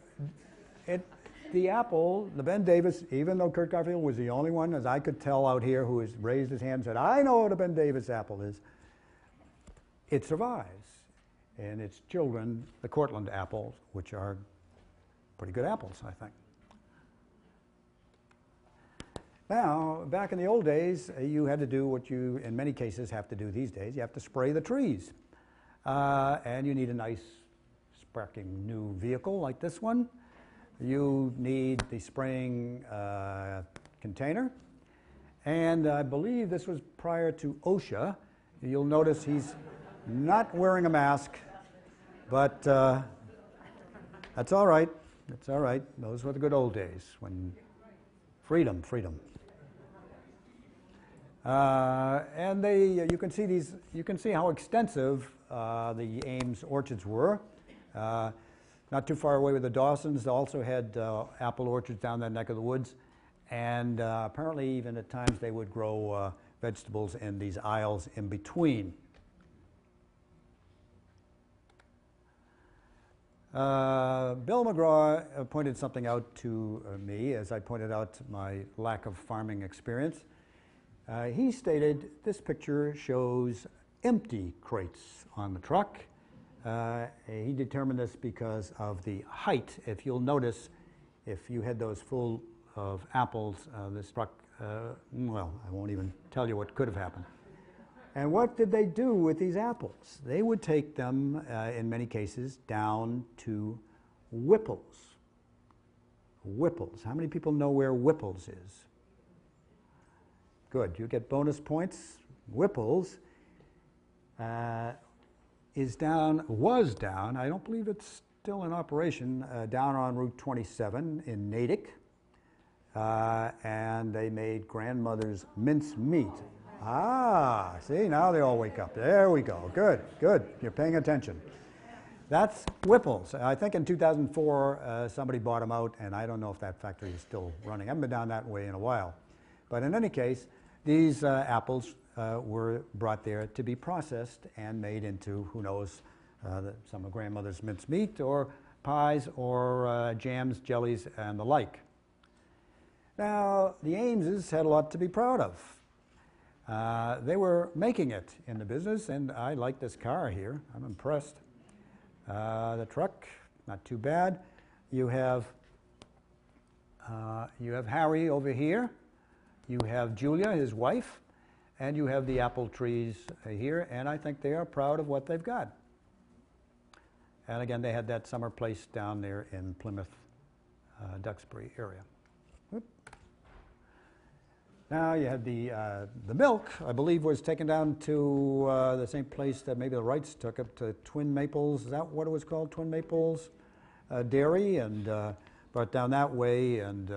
the apple, the Ben Davis, even though Kurt Garfield was the only one, as I could tell out here, who has raised his hand and said, I know what a Ben Davis apple is, it survives. And its children, the Cortland apples, which are pretty good apples, I think. Now, back in the old days, you had to do what you, in many cases, have to do these days. You have to spray the trees. And you need a nice, sparking new vehicle like this one. You need the spraying container. And I believe this was prior to OSHA. You'll notice he's not wearing a mask, but that's all right. That's all right. Those were the good old days when freedom. And you can see these. You can see how extensive the Ames orchards were. Not too far away with the Dawsons, they also had apple orchards down that neck of the woods, and apparently even at times they would grow vegetables in these aisles in between. Bill McGraw pointed something out to me as I pointed out my lack of farming experience. He stated this picture shows empty crates on the truck. He determined this because of the height. If you'll notice, if you had those full of apples, this truck, well, I won't even tell you what could have happened. And what did they do with these apples? They would take them, in many cases, down to Whipple's. Whipple's. How many people know where Whipple's is? Good. You get bonus points. Whipple's was down, I don't believe it's still in operation, down on Route 27 in Natick. And they made grandmother's mince meat. Ah, see, now they all wake up. There we go. Good, good. You're paying attention. That's Whipple's. I think in 2004, somebody bought them out, and I don't know if that factory is still running. I haven't been down that way in a while. But in any case, these apples were brought there to be processed and made into, who knows, some of grandmother's mince meat or pies or jams, jellies, and the like. Now, the Ameses had a lot to be proud of. They were making it in the business, and I like this car here. I'm impressed. The truck, not too bad. You have Harry over here. You have Julia, his wife, and you have the apple trees here, and I think they are proud of what they've got. And again, they had that summer place down there in Plymouth, Duxbury area. Whoop. Now you had the milk, I believe, was taken down to the same place that maybe the Wrights took it, to Twin Maples. Is that what it was called, Twin Maples Dairy? And brought down that way. And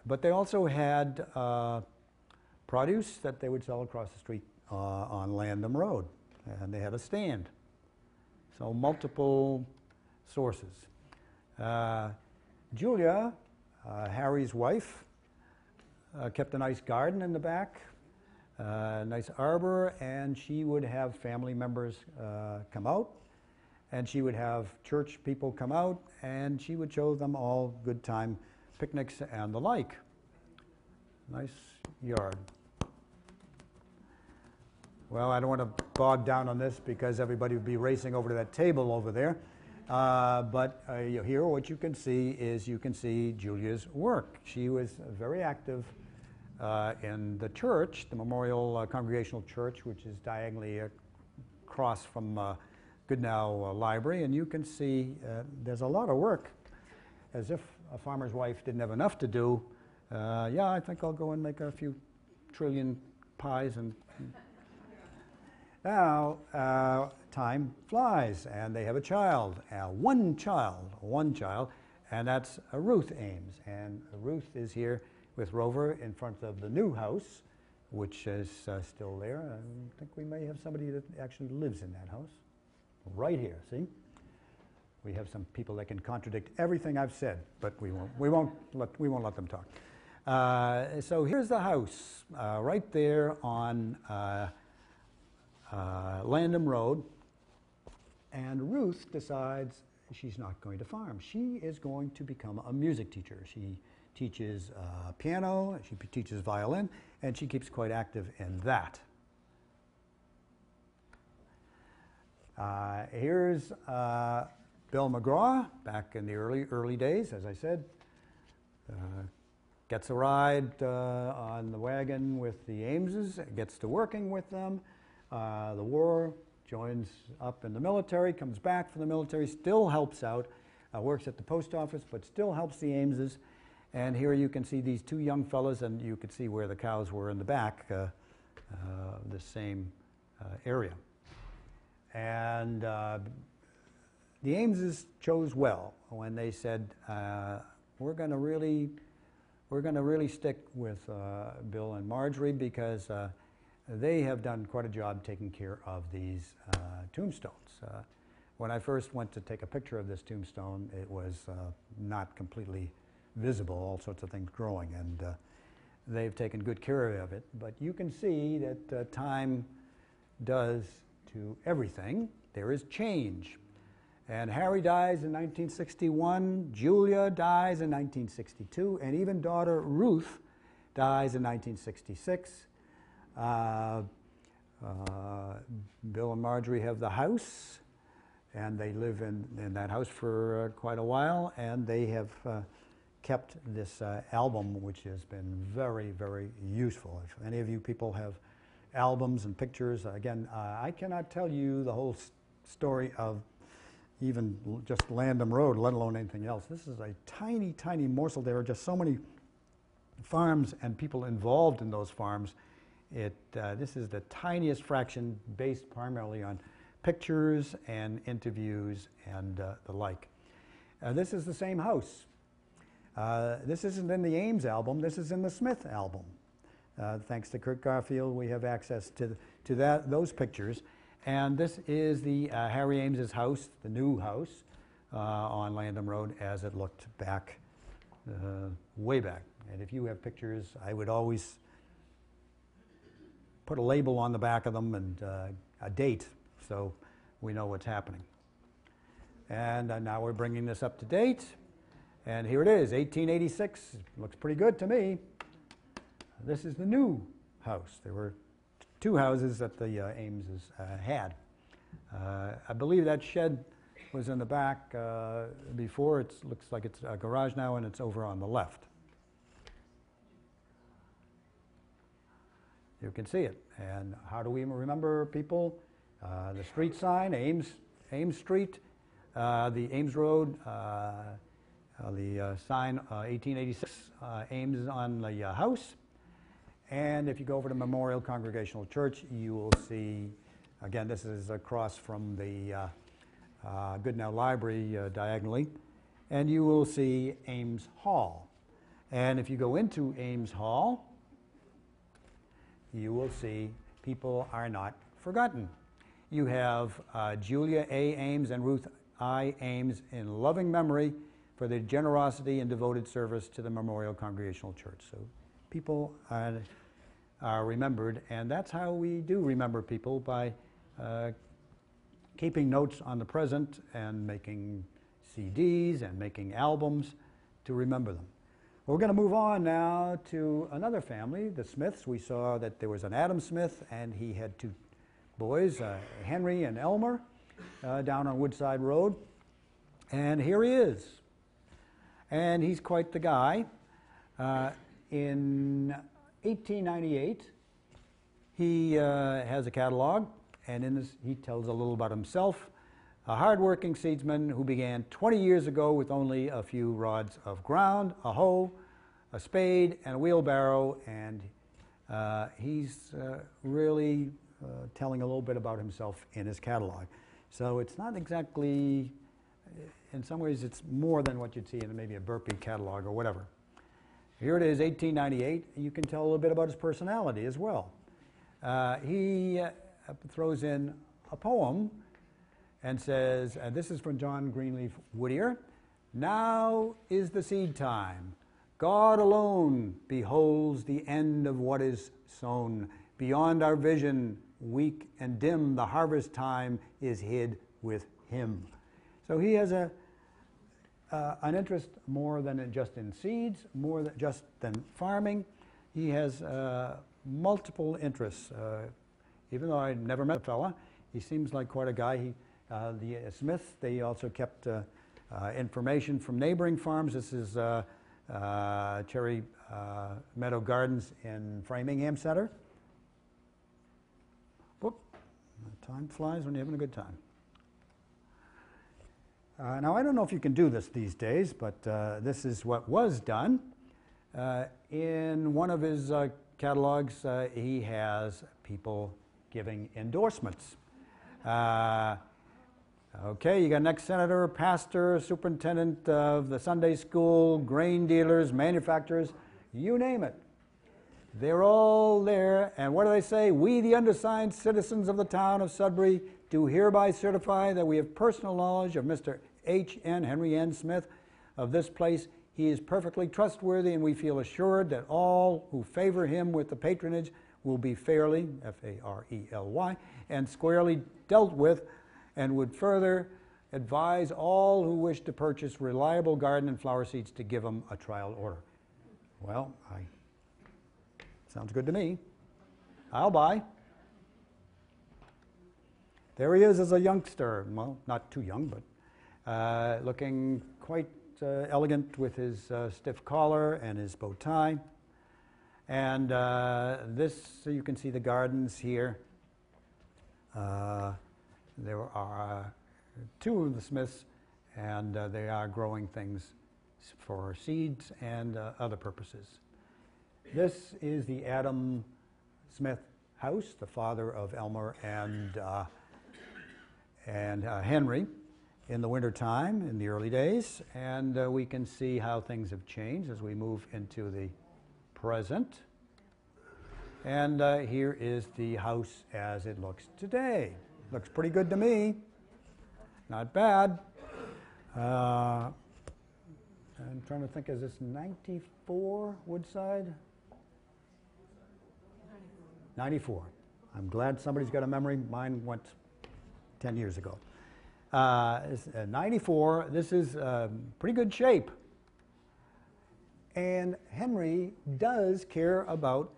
but they also had produce that they would sell across the street on Landham Road, and they had a stand. So multiple sources. Julia, Harry's wife, kept a nice garden in the back, a nice arbor, and she would have family members come out, and she would have church people come out, and she would show them all good time picnics and the like. Nice yard. Well, I don't want to bog down on this because everybody would be racing over to that table over there. But here what you can see is you can see Julia's work. She was very active in the church, the Memorial Congregational Church, which is diagonally across from Goodnow Library. And you can see there's a lot of work, as if a farmer's wife didn't have enough to do. Yeah, I think I'll go and make a few trillion pies. And now time flies, and they have a child, one child, and that's Ruth Ames. And Ruth is here with Rover in front of the new house, which is still there. I think we may have somebody that actually lives in that house. Right here, see? We have some people that can contradict everything I've said, but we won't let them talk. So here's the house, right there on Landham Road. And Ruth decides she's not going to farm. She is going to become a music teacher. She teaches piano, she teaches violin, and she keeps quite active in that. Here's Bill McGraw, back in the early days, as I said. Gets a ride on the wagon with the Ameses, gets to working with them. The war, joins up in the military, comes back from the military, still helps out, works at the post office, but still helps the Ameses. And here you can see these two young fellas, and you can see where the cows were in the back, the same area. And the Ameses chose well when they said, we're going to really stick with Bill and Marjorie because they have done quite a job taking care of these tombstones. When I first went to take a picture of this tombstone, it was not completely visible, all sorts of things growing, and they've taken good care of it. But you can see that time does to everything. There is change. And Harry dies in 1961, Julia dies in 1962, and even daughter Ruth dies in 1966. Bill and Marjorie have the house, and they live in that house for quite a while, and they have kept this album, which has been very, very useful. If any of you people have albums and pictures, again, I cannot tell you the whole story of even just Landham Road, let alone anything else. This is a tiny, tiny morsel. There are just so many farms and people involved in those farms. This is the tiniest fraction based primarily on pictures and interviews and the like. This is the same house. This isn't in the Ames album, this is in the Smith album. Thanks to Kurt Garfield, we have access to those pictures. And this is the Harry Ames's house, the new house on Landham Road as it looked back, way back. And if you have pictures, I would always put a label on the back of them and a date so we know what's happening. And now we're bringing this up to date. And here it is, 1886. Looks pretty good to me. This is the new house. There were two houses that the Ameses had. I believe that shed was in the back before. It looks like it's a garage now, and it's over on the left. You can see it. And how do we remember people? The street sign, Ames Street, the Ames Road, the sign 1886, Ames on the house. And if you go over to Memorial Congregational Church, you will see, again, this is across from the Goodnow Library diagonally, and you will see Ames Hall. And if you go into Ames Hall, you will see people are not forgotten. You have Julia A. Ames and Ruth I. Ames in loving memory for their generosity and devoted service to the Memorial Congregational Church. So people are remembered, and that's how we do remember people, by keeping notes on the present and making CDs and making albums to remember them. We're going to move on now to another family, the Smiths. We saw that there was an Adam Smith, and he had two boys, Henry and Elmer, down on Woodside Road. And here he is. And he's quite the guy. In 1898, he has a catalog, and in this he tells a little about himself. A hard-working seedsman who began 20 years ago with only a few rods of ground, a hoe, a spade, and a wheelbarrow, and he's really telling a little bit about himself in his catalog. So it's not exactly, in some ways it's more than what you'd see in maybe a Burpee catalog or whatever. Here it is, 1898. You can tell a little bit about his personality as well. He throws in a poem, and says, and this is from John Greenleaf Whittier, "Now is the seed time. God alone beholds the end of what is sown. Beyond our vision, weak and dim, the harvest time is hid with him." So he has an interest more than just in seeds, more than just than farming. He has multiple interests. Even though I never met the fella, he seems like quite a guy. The Smiths, they also kept information from neighboring farms. This is Cherry Meadow Gardens in Framingham Center. Whoop, time flies when you're having a good time. Now, I don't know if you can do this these days, but this is what was done. In one of his catalogs, he has people giving endorsements. Okay, you got an ex-senator, pastor, superintendent of the Sunday school, grain dealers, manufacturers, you name it. They're all there, and what do they say? "We, the undersigned citizens of the town of Sudbury, do hereby certify that we have personal knowledge of Mr. Henry N. Smith of this place. He is perfectly trustworthy, and we feel assured that all who favor him with the patronage will be fairly, F-A-R-E-L-Y, and squarely dealt with, and would further advise all who wish to purchase reliable garden and flower seeds to give them a trial order." Well, sounds good to me. I'll buy. There he is as a youngster. Well, not too young, but looking quite elegant with his stiff collar and his bow tie. And so you can see the gardens here. There are two of the Smiths, and they are growing things for seeds and other purposes. This is the Adam Smith house, the father of Elmer and Henry in the wintertime, in the early days. And we can see how things have changed as we move into the present. And here is the house as it looks today. Looks pretty good to me. Not bad. I'm trying to think, is this 94 Woodside? 94. I'm glad somebody's got a memory. Mine went 10 years ago. 94, this is pretty good shape. And Henry does care about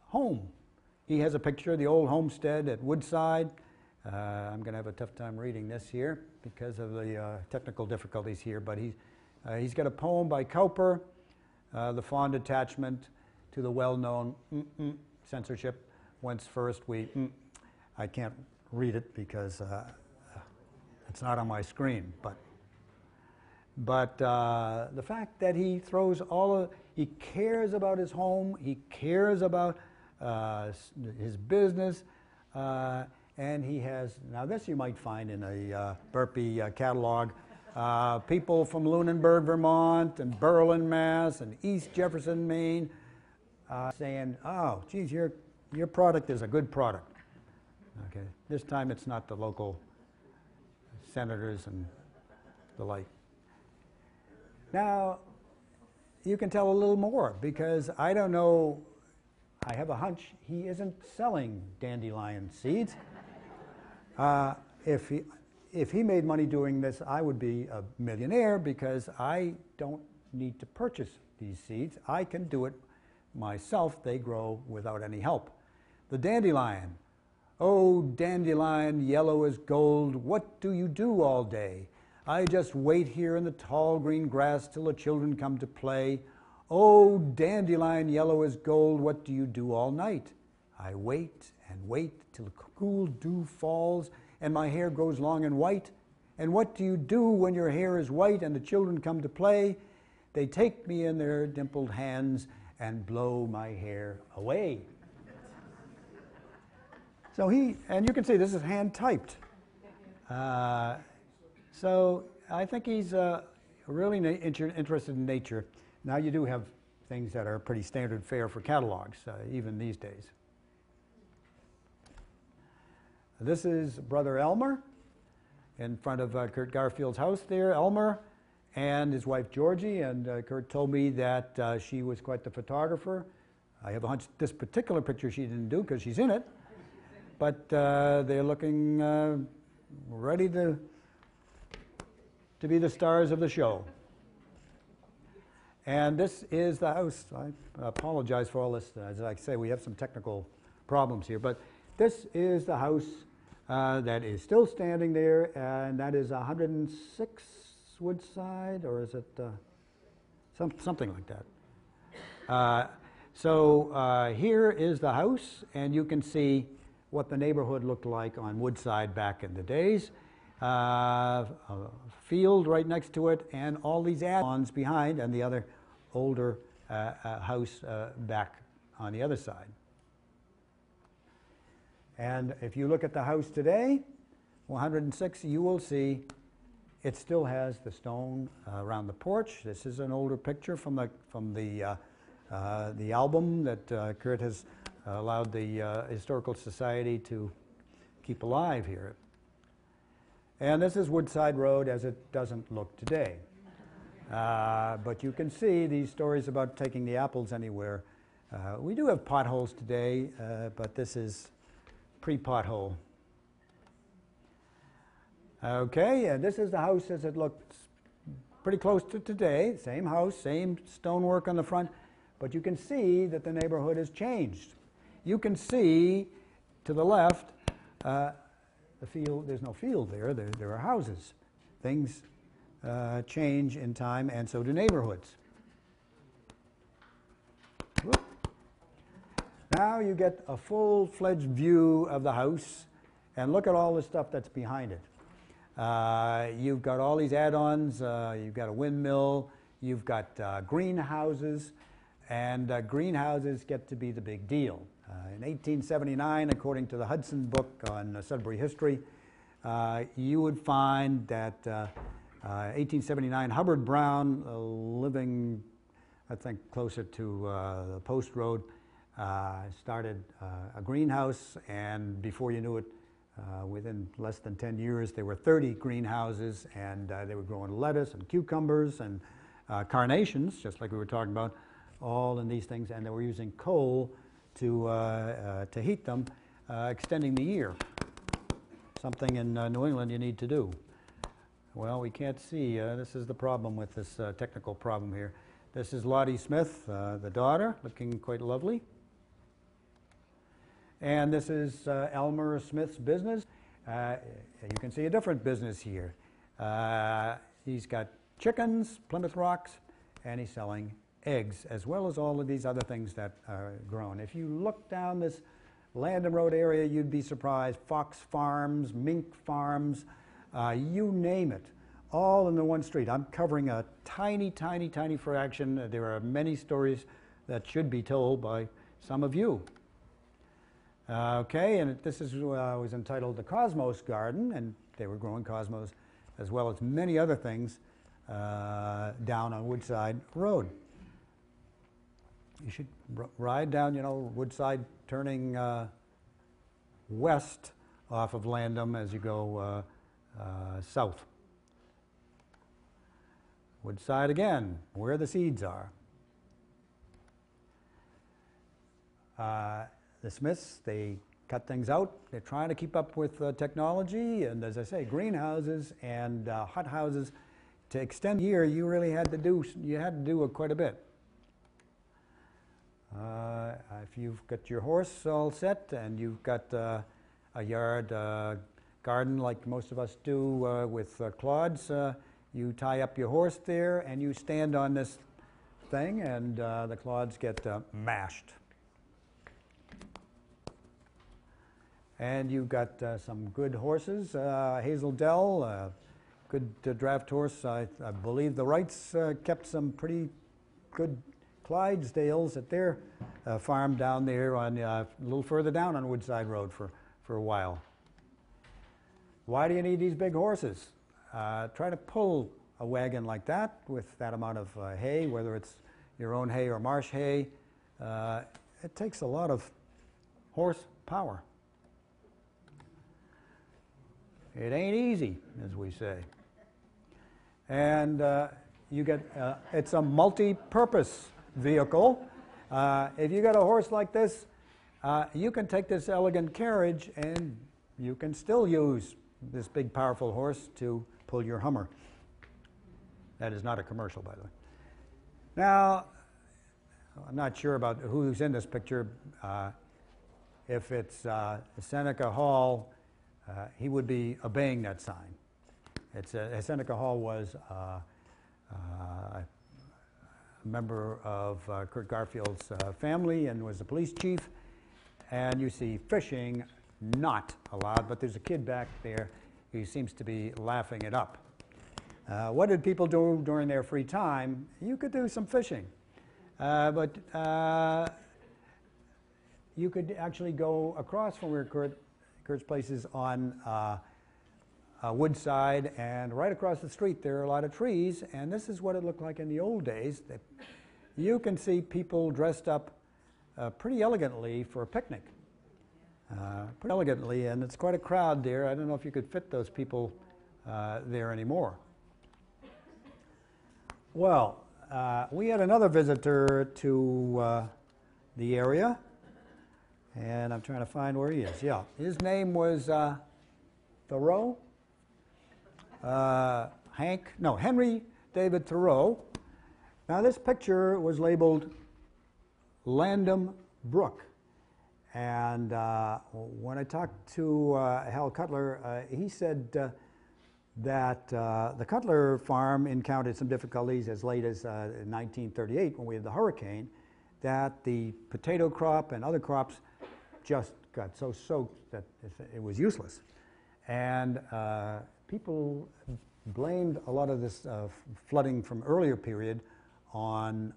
home. He has a picture of the old homestead at Woodside. I'm going to have a tough time reading this here because of the technical difficulties here, but he's got a poem by Cowper, The Fond Attachment to the Well-Known Censorship. Whence first I can't read it because it's not on my screen, but the fact that he throws he cares about his home, he cares about his business, and he has, now this you might find in a Burpee catalog, people from Lunenburg, Vermont, and Berlin, Mass, and East Jefferson, Maine, saying, "Oh, geez, your product is a good product." Okay, this time it's not the local senators and the like. Now, you can tell a little more because I don't know, I have a hunch he isn't selling dandelion seeds. If he made money doing this, I would be a millionaire because I don't need to purchase these seeds. I can do it myself. They grow without any help. The dandelion. "Oh, dandelion, yellow as gold, what do you do all day? I just wait here in the tall green grass till the children come to play. Oh, dandelion, yellow as gold, what do you do all night? I wait and wait till the cool dew falls and my hair grows long and white. And what do you do when your hair is white and the children come to play? They take me in their dimpled hands and blow my hair away." So and you can see this is hand typed. So I think he's really interested in nature. Now you do have things that are pretty standard fare for catalogs, even these days. This is Brother Elmer. in front of Kurt Garfield's house there, Elmer, and his wife Georgie, and Kurt told me that she was quite the photographer. I have a hunch this particular picture she didn't do because she's in it, but they're looking ready to be the stars of the show. And this is the house. I apologize for all this. As I say, we have some technical problems here, but this is the house that is still standing there, and that is 106 Woodside, or is it something like that? So here is the house, and you can see what the neighborhood looked like on Woodside back in the days. A field right next to it, and all these add-ons behind, and the other older house back on the other side. And if you look at the house today, 106, you will see it still has the stone around the porch. This is an older picture from the album that Kurt has allowed the Historical Society to keep alive here. And this is Woodside Road as it doesn't look today. But you can see these stories about taking the apples anywhere. We do have potholes today, but this is pre-pothole. Okay, and this is the house as it looks pretty close to today. Same house, same stonework on the front, but you can see that the neighborhood has changed. You can see to the left the field. There's no field there. There are houses. Things change in time, and so do neighborhoods. Whoop. Now you get a full-fledged view of the house, and look at all the stuff that's behind it. You've got all these add-ons. You've got a windmill. You've got greenhouses, and greenhouses get to be the big deal. In 1879, according to the Hudson book on Sudbury history, you would find that 1879 Hubbard Brown, living, I think, closer to the Post Road, started a greenhouse, and before you knew it, within less than 10 years, there were 30 greenhouses, and they were growing lettuce and cucumbers and carnations, just like we were talking about, all in these things, and they were using coal to heat them, extending the year. Something in New England you need to do. Well, we can't see. This is the problem with this technical problem here. This is Lottie Smith, the daughter, looking quite lovely. And this is Elmer Smith's business. You can see a different business here. He's got chickens, Plymouth Rocks, and he's selling eggs, as well as all of these other things that are grown. If you look down this Landham Road area, you'd be surprised. Fox farms, mink farms, you name it, all in the one street. I'm covering a tiny, tiny, tiny fraction. There are many stories that should be told by some of you. Okay, and this is was entitled The Cosmos Garden, and they were growing cosmos as well as many other things down on Woodside Road. You should ride down, Woodside, turning west off of Landham as you go south. Woodside again, where the seeds are. The Smiths, they cut things out. They're trying to keep up with technology, and as I say, greenhouses and hot houses. To extend here, you really had to do quite a bit. If you've got your horse all set and you've got a yard garden like most of us do with clods, you tie up your horse there and you stand on this thing, and the clods get mashed. And you've got some good horses. Hazel Dell, good draft horse. I believe the Wrights kept some pretty good Clydesdales at their farm down there on a little further down on Woodside Road for a while. Why do you need these big horses? Try to pull a wagon like that with that amount of hay, whether it's your own hay or marsh hay. It takes a lot of horsepower. It ain't easy, as we say. And you get, it's a multi-purpose vehicle. If you got a horse like this, you can take this elegant carriage and you can still use this big powerful horse to pull your Hummer. That is not a commercial, by the way. Now, I'm not sure about who's in this picture. If it's Seneca Hall, he would be obeying that sign. Seneca Hall was a member of Kurt Garfield's family and was the police chief. And you see fishing not allowed, but there's a kid back there who seems to be laughing it up. What did people do during their free time? You could do some fishing, but you could actually go across from where Kurt's place is on Woodside, and right across the street there are a lot of trees, and this is what it looked like in the old days. That you can see people dressed up pretty elegantly for a picnic. Pretty elegantly, and it's quite a crowd there. I don't know if you could fit those people there anymore. Well, we had another visitor to the area, and I'm trying to find where he is. Yeah, his name was Thoreau. Henry David Thoreau. Now this picture was labeled Landham Brook. And when I talked to Hal Cutler, he said that the Cutler farm encountered some difficulties as late as 1938 when we had the hurricane, that the potato crop and other crops just got so soaked that it was useless. And people blamed a lot of this flooding from earlier period on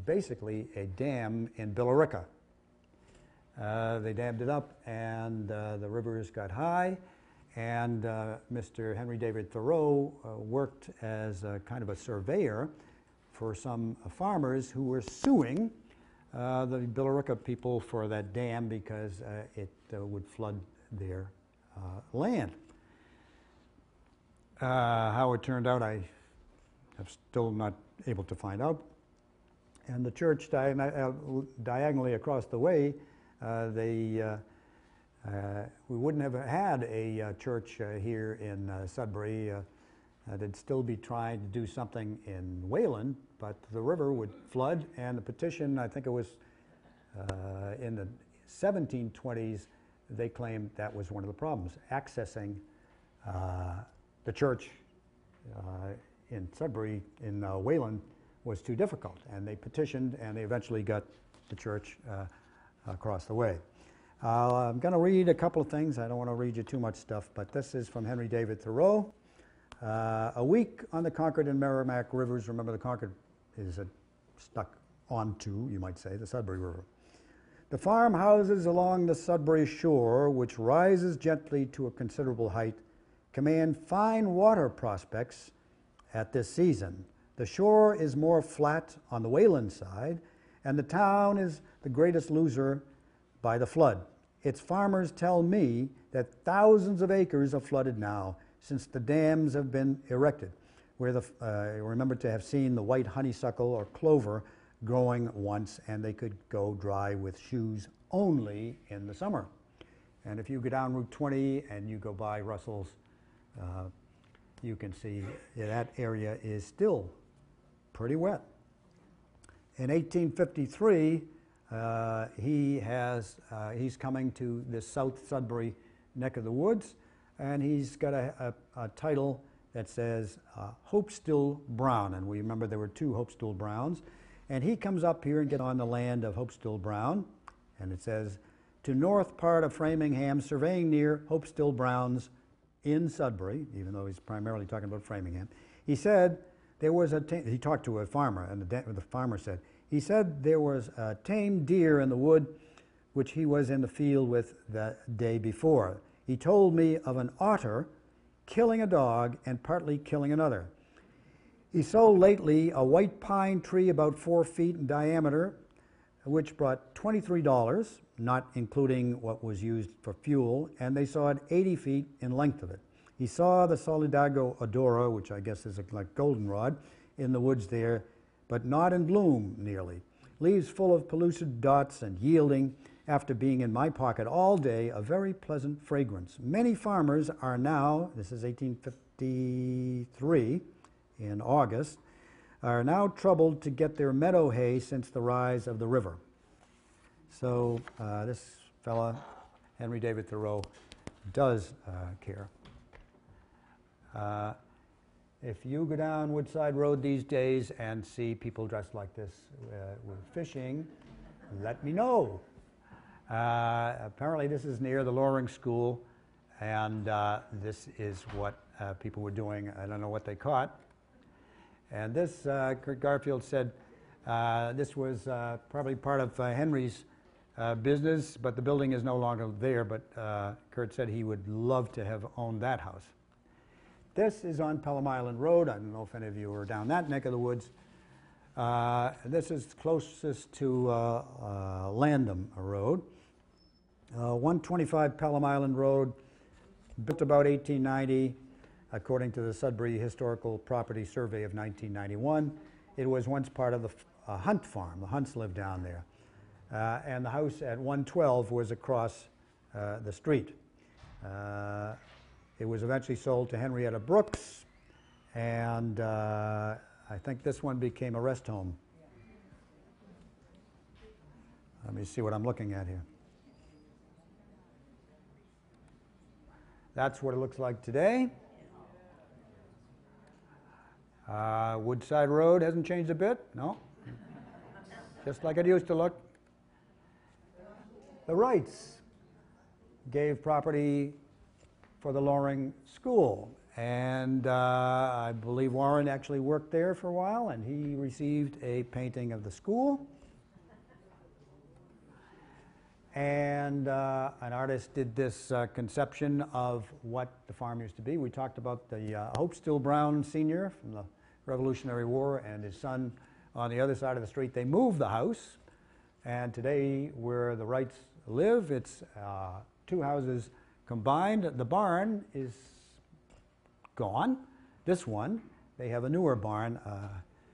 basically a dam in Billerica. They dammed it up, and the rivers got high, and Mr. Henry David Thoreau worked as a kind of a surveyor for some farmers who were suing the Billerica people for that dam because it would flood their land. How it turned out, I have still not able to find out. And the church diagonally across the way, we wouldn't have had a church here in Sudbury. They'd still be trying to do something in Wayland, but the river would flood, and the petition, I think it was in the 1720s, they claimed that was one of the problems. Accessing the church in Sudbury, in Wayland, was too difficult, and they petitioned, and they eventually got the church across the way. I'm going to read a couple of things. I don't want to read you too much stuff, but this is from Henry David Thoreau. A week on the Concord and Merrimack rivers. Remember, the Concord is stuck onto, you might say, the Sudbury River. The farmhouses along the Sudbury shore, which rises gently to a considerable height, command fine water prospects at this season. The shore is more flat on the Wayland side, and the town is the greatest loser by the flood. Its farmers tell me that thousands of acres are flooded now since the dams have been erected, where remember to have seen the white honeysuckle or clover growing once, and they could go dry with shoes only in the summer. And if you go down Route 20 and you go by Russell's, you can see that area is still pretty wet. In 1853, he's coming to the South Sudbury neck of the woods, and he's got a title that says Hope Still Brown, and we remember there were two Hope Still Browns, and he comes up here and gets on the land of Hope Still Brown, and it says, to north part of Framingham, surveying near Hope Still Brown's in Sudbury, even though he's primarily talking about Framingham. He said there was he talked to a farmer, and the farmer said, he said there was a tame deer in the wood which he was in the field with the day before. He told me of an otter killing a dog and partly killing another. He sold lately a white pine tree about 4 feet in diameter, which brought $23. not including what was used for fuel, and they saw it 80 feet in length of it. He saw the Solidago odora, which I guess is like goldenrod, in the woods there, but not in bloom nearly. Leaves full of pellucid dots and yielding, after being in my pocket all day, a very pleasant fragrance. Many farmers are now, this is 1853 in August, are now troubled to get their meadow hay since the rise of the river. So this fella, Henry David Thoreau, does care. If you go down Woodside Road these days and see people dressed like this with fishing, let me know. Apparently this is near the Loring School, and this is what people were doing. I don't know what they caught. And this, Kurt Garfield said, this was probably part of Henry's business, but the building is no longer there, but Kurt said he would love to have owned that house. This is on Pelham Island Road. I don't know if any of you were down that neck of the woods. This is closest to Landham Road. 125 Pelham Island Road, built about 1890, according to the Sudbury Historical Property Survey of 1991. It was once part of the Hunt farm. The Hunts lived down there. And the house at 112 was across the street. It was eventually sold to Henrietta Brooks, and I think this one became a rest home. Let me see what I'm looking at here. That's what it looks like today. Woodside Road hasn't changed a bit, no? Just like it used to look. The Wrights gave property for the Loring School, and I believe Warren actually worked there for a while, and he received a painting of the school. And an artist did this conception of what the farm used to be. We talked about the Hope Still Brown Sr. from the Revolutionary War and his son on the other side of the street. They moved the house, and today where the Wrights live, it's two houses combined. The barn is gone. This one, they have a newer barn.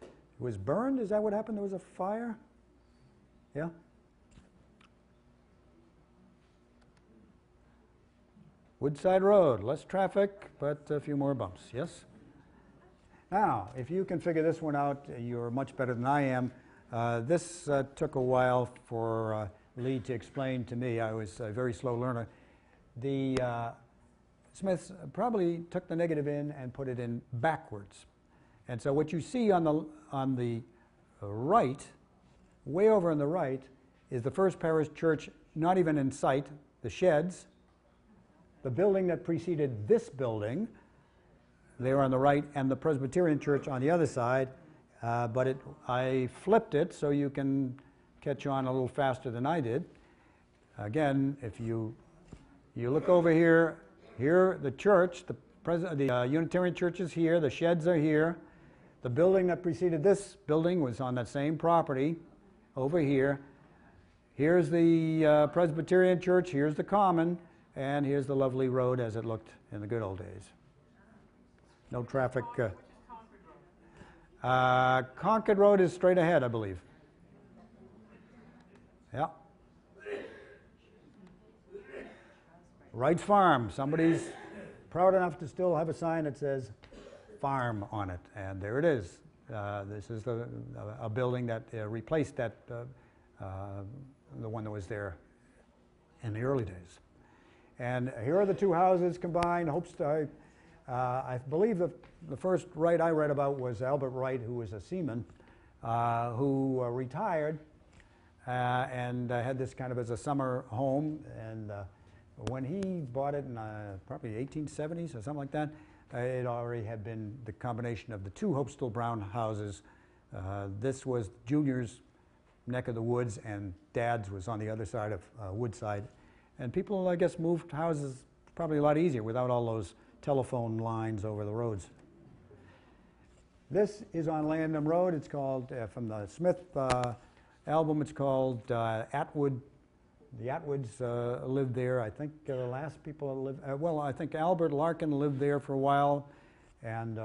It was burned. Is that what happened? There was a fire? Yeah? Woodside Road, less traffic, but a few more bumps, yes? Now, if you can figure this one out, you're much better than I am. This took a while for Lee to explain to me. I was a very slow learner. The Smiths probably took the negative in and put it in backwards. And so what you see on the right, way over on the right, is the First Parish Church, not even in sight, the sheds. The building that preceded this building, they were on the right, and the Presbyterian Church on the other side. But I flipped it so you can catch on a little faster than I did. Again, if you look over here, the church, the Unitarian Church is here, the sheds are here. The building that preceded this building was on that same property over here. Here's the Presbyterian Church, here's the common, and here's the lovely road as it looked in the good old days. No traffic. Concord Road is straight ahead, I believe. Yeah. Wright's Farm. Somebody's proud enough to still have a sign that says farm on it, and there it is. This is a building that replaced that the one that was there in the early days. And here are the two houses combined. I believe the first Wright I read about was Albert Wright, who was a seaman, who retired and had this kind of as a summer home. And when he bought it in probably 1870s or something like that, it already had been the combination of the two Hope Still Brown houses. This was Junior's neck of the woods, and Dad's was on the other side of Woodside. And people, I guess, moved houses probably a lot easier without all those telephone lines over the roads. This is on Landham Road. It's called, from the Smith album, it's called Atwood The Atwoods lived there. I think the last people that lived, well, I think Albert Larkin lived there for a while, and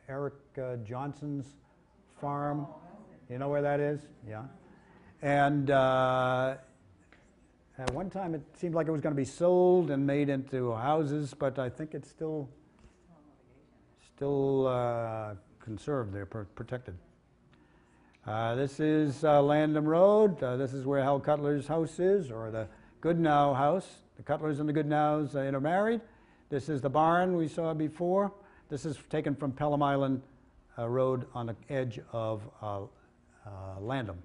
Eric Johnson's farm. You know where that is? Yeah. And at one time it seemed like it was going to be sold and made into houses, but I think it's still conserved there, protected. This is Landham Road. This is where Hal Cutler's house is, or the Goodnow house. The Cutlers and the Goodnows intermarried. This is the barn we saw before. This is taken from Pelham Island Road on the edge of Landham.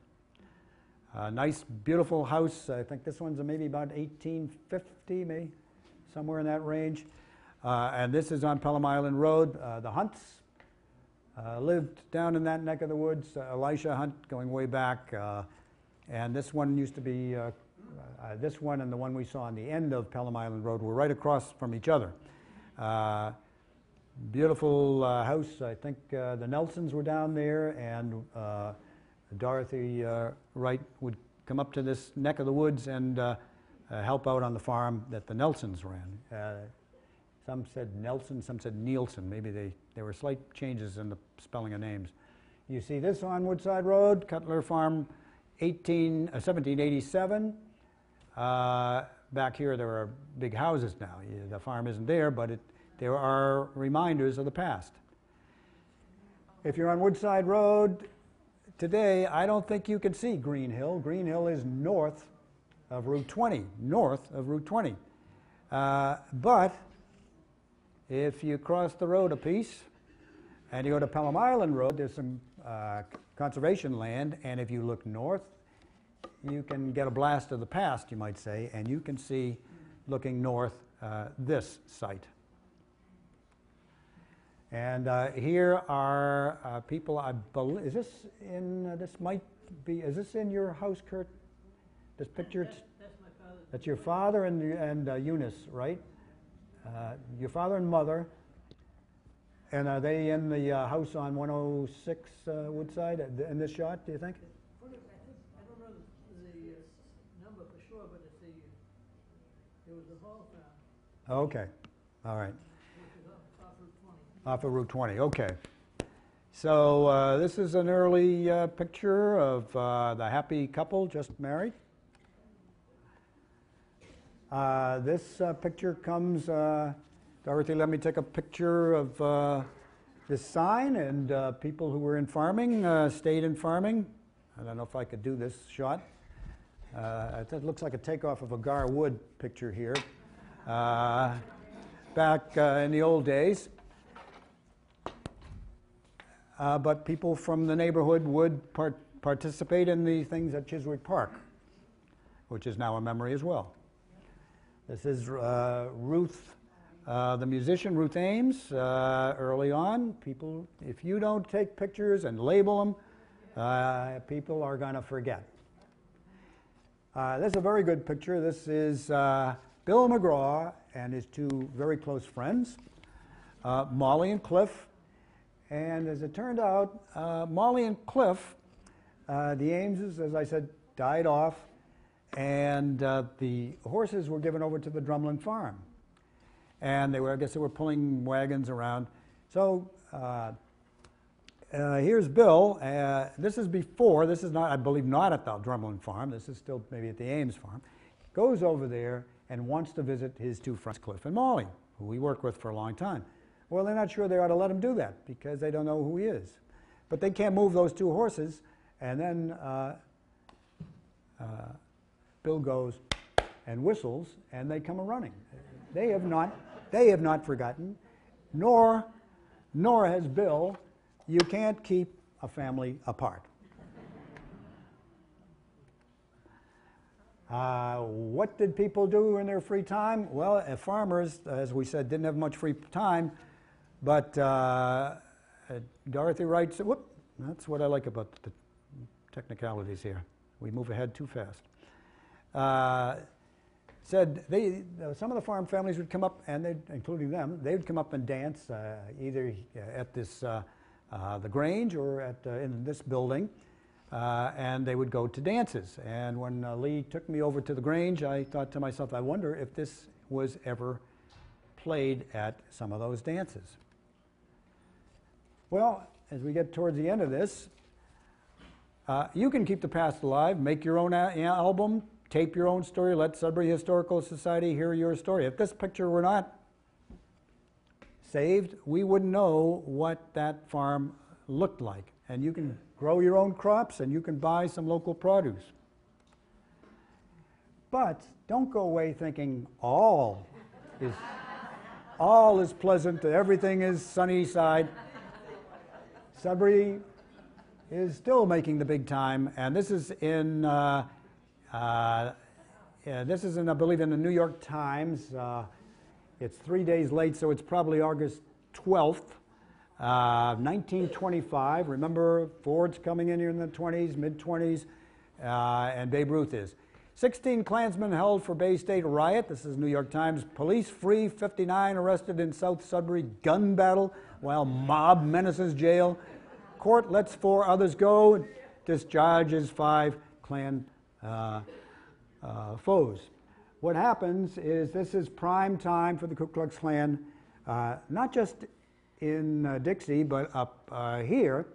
Nice, beautiful house. I think this one's maybe about 1850, maybe somewhere in that range. And this is on Pelham Island Road. The Hunts lived down in that neck of the woods. Elisha Hunt, going way back. And this one used to be, this one and the one we saw on the end of Pelham Island Road were right across from each other. Beautiful house. I think the Nelsons were down there, and Dorothy Wright would come up to this neck of the woods and help out on the farm that the Nelsons ran. Some said Nelson, some said Nielsen. Maybe there were slight changes in the spelling of names. You see this on Woodside Road, Cutler Farm, 1787. Back here there are big houses now. The farm isn't there, but there are reminders of the past. If you're on Woodside Road today, I don't think you can see Green Hill. Green Hill is north of Route 20, but if you cross the road a piece and you go to Pelham Island Road, there's some conservation land, and if you look north, you can get a blast of the past, you might say, and you can see, looking north, this site. And here are people, I believe, is this in, this might be, is this in your house, Kurt? This picture?
That's my father.
That's your father and Eunice, right? Your father and mother. And are they in the house on 106 Woodside in this shot, do you think?
I don't know the number for sure, but it's it was the Hall farm.
Okay, all right.
Which is off Route 20.
Off of Route 20, okay. So this is an early picture of the happy couple just married. This picture comes, Dorothy let me take a picture of this sign, and people who were in farming stayed in farming. I don't know if I could do this shot. It looks like a takeoff of a Gar Wood picture here. Back in the old days. But people from the neighborhood would participate in the things at Chiswick Park, which is now a memory as well. This is Ruth, the musician, Ruth Ames, early on. People, if you don't take pictures and label them, people are going to forget. This is a very good picture. This is Bill McGraw and his two very close friends, Molly and Cliff. And as it turned out, Molly and Cliff, the Ameses, as I said, died off, and the horses were given over to the Drumlin farm. And they were, I guess they were pulling wagons around. So here's Bill. This is before, this is not, I believe, not at the Drumlin farm. This is still maybe at the Ames farm. Goes over there and wants to visit his two friends, Cliff and Molly, who we worked with for a long time. Well, they're not sure they ought to let him do that because they don't know who he is. But they can't move those two horses. And then Bill goes and whistles, and they come a-running. They have not forgotten, nor has Bill. You can't keep a family apart. What did people do in their free time? Well, farmers, as we said, didn't have much free time. But Dorothy writes, whoop, that's what I like about the technicalities here. We move ahead too fast. Said some of the farm families would come up, and including them, they would come up and dance either at this the Grange or in this building. and they would go to dances. And when Lee took me over to the Grange, I thought to myself, I wonder if this was ever played at some of those dances. Well, as we get towards the end of this, you can keep the past alive, make your own album, tape your own story, let Sudbury Historical Society hear your story. If this picture were not saved, we wouldn't know what that farm looked like. And you can grow your own crops and you can buy some local produce. But don't go away thinking all is pleasant, everything is sunny side. Sudbury is still making the big time, and this is in, I believe, in the New York Times. It's 3 days late, so it's probably August 12th, 1925. Remember, Ford's coming in here in the 20s, mid-20s, and Babe Ruth is. 16 Klansmen held for Bay State riot. This is New York Times. Police free 59 arrested in South Sudbury. Gun battle while mob menaces jail. Court lets 4 others go. Discharges 5 Klan foes. What happens is this is prime time for the Ku Klux Klan, not just in Dixie, but up here.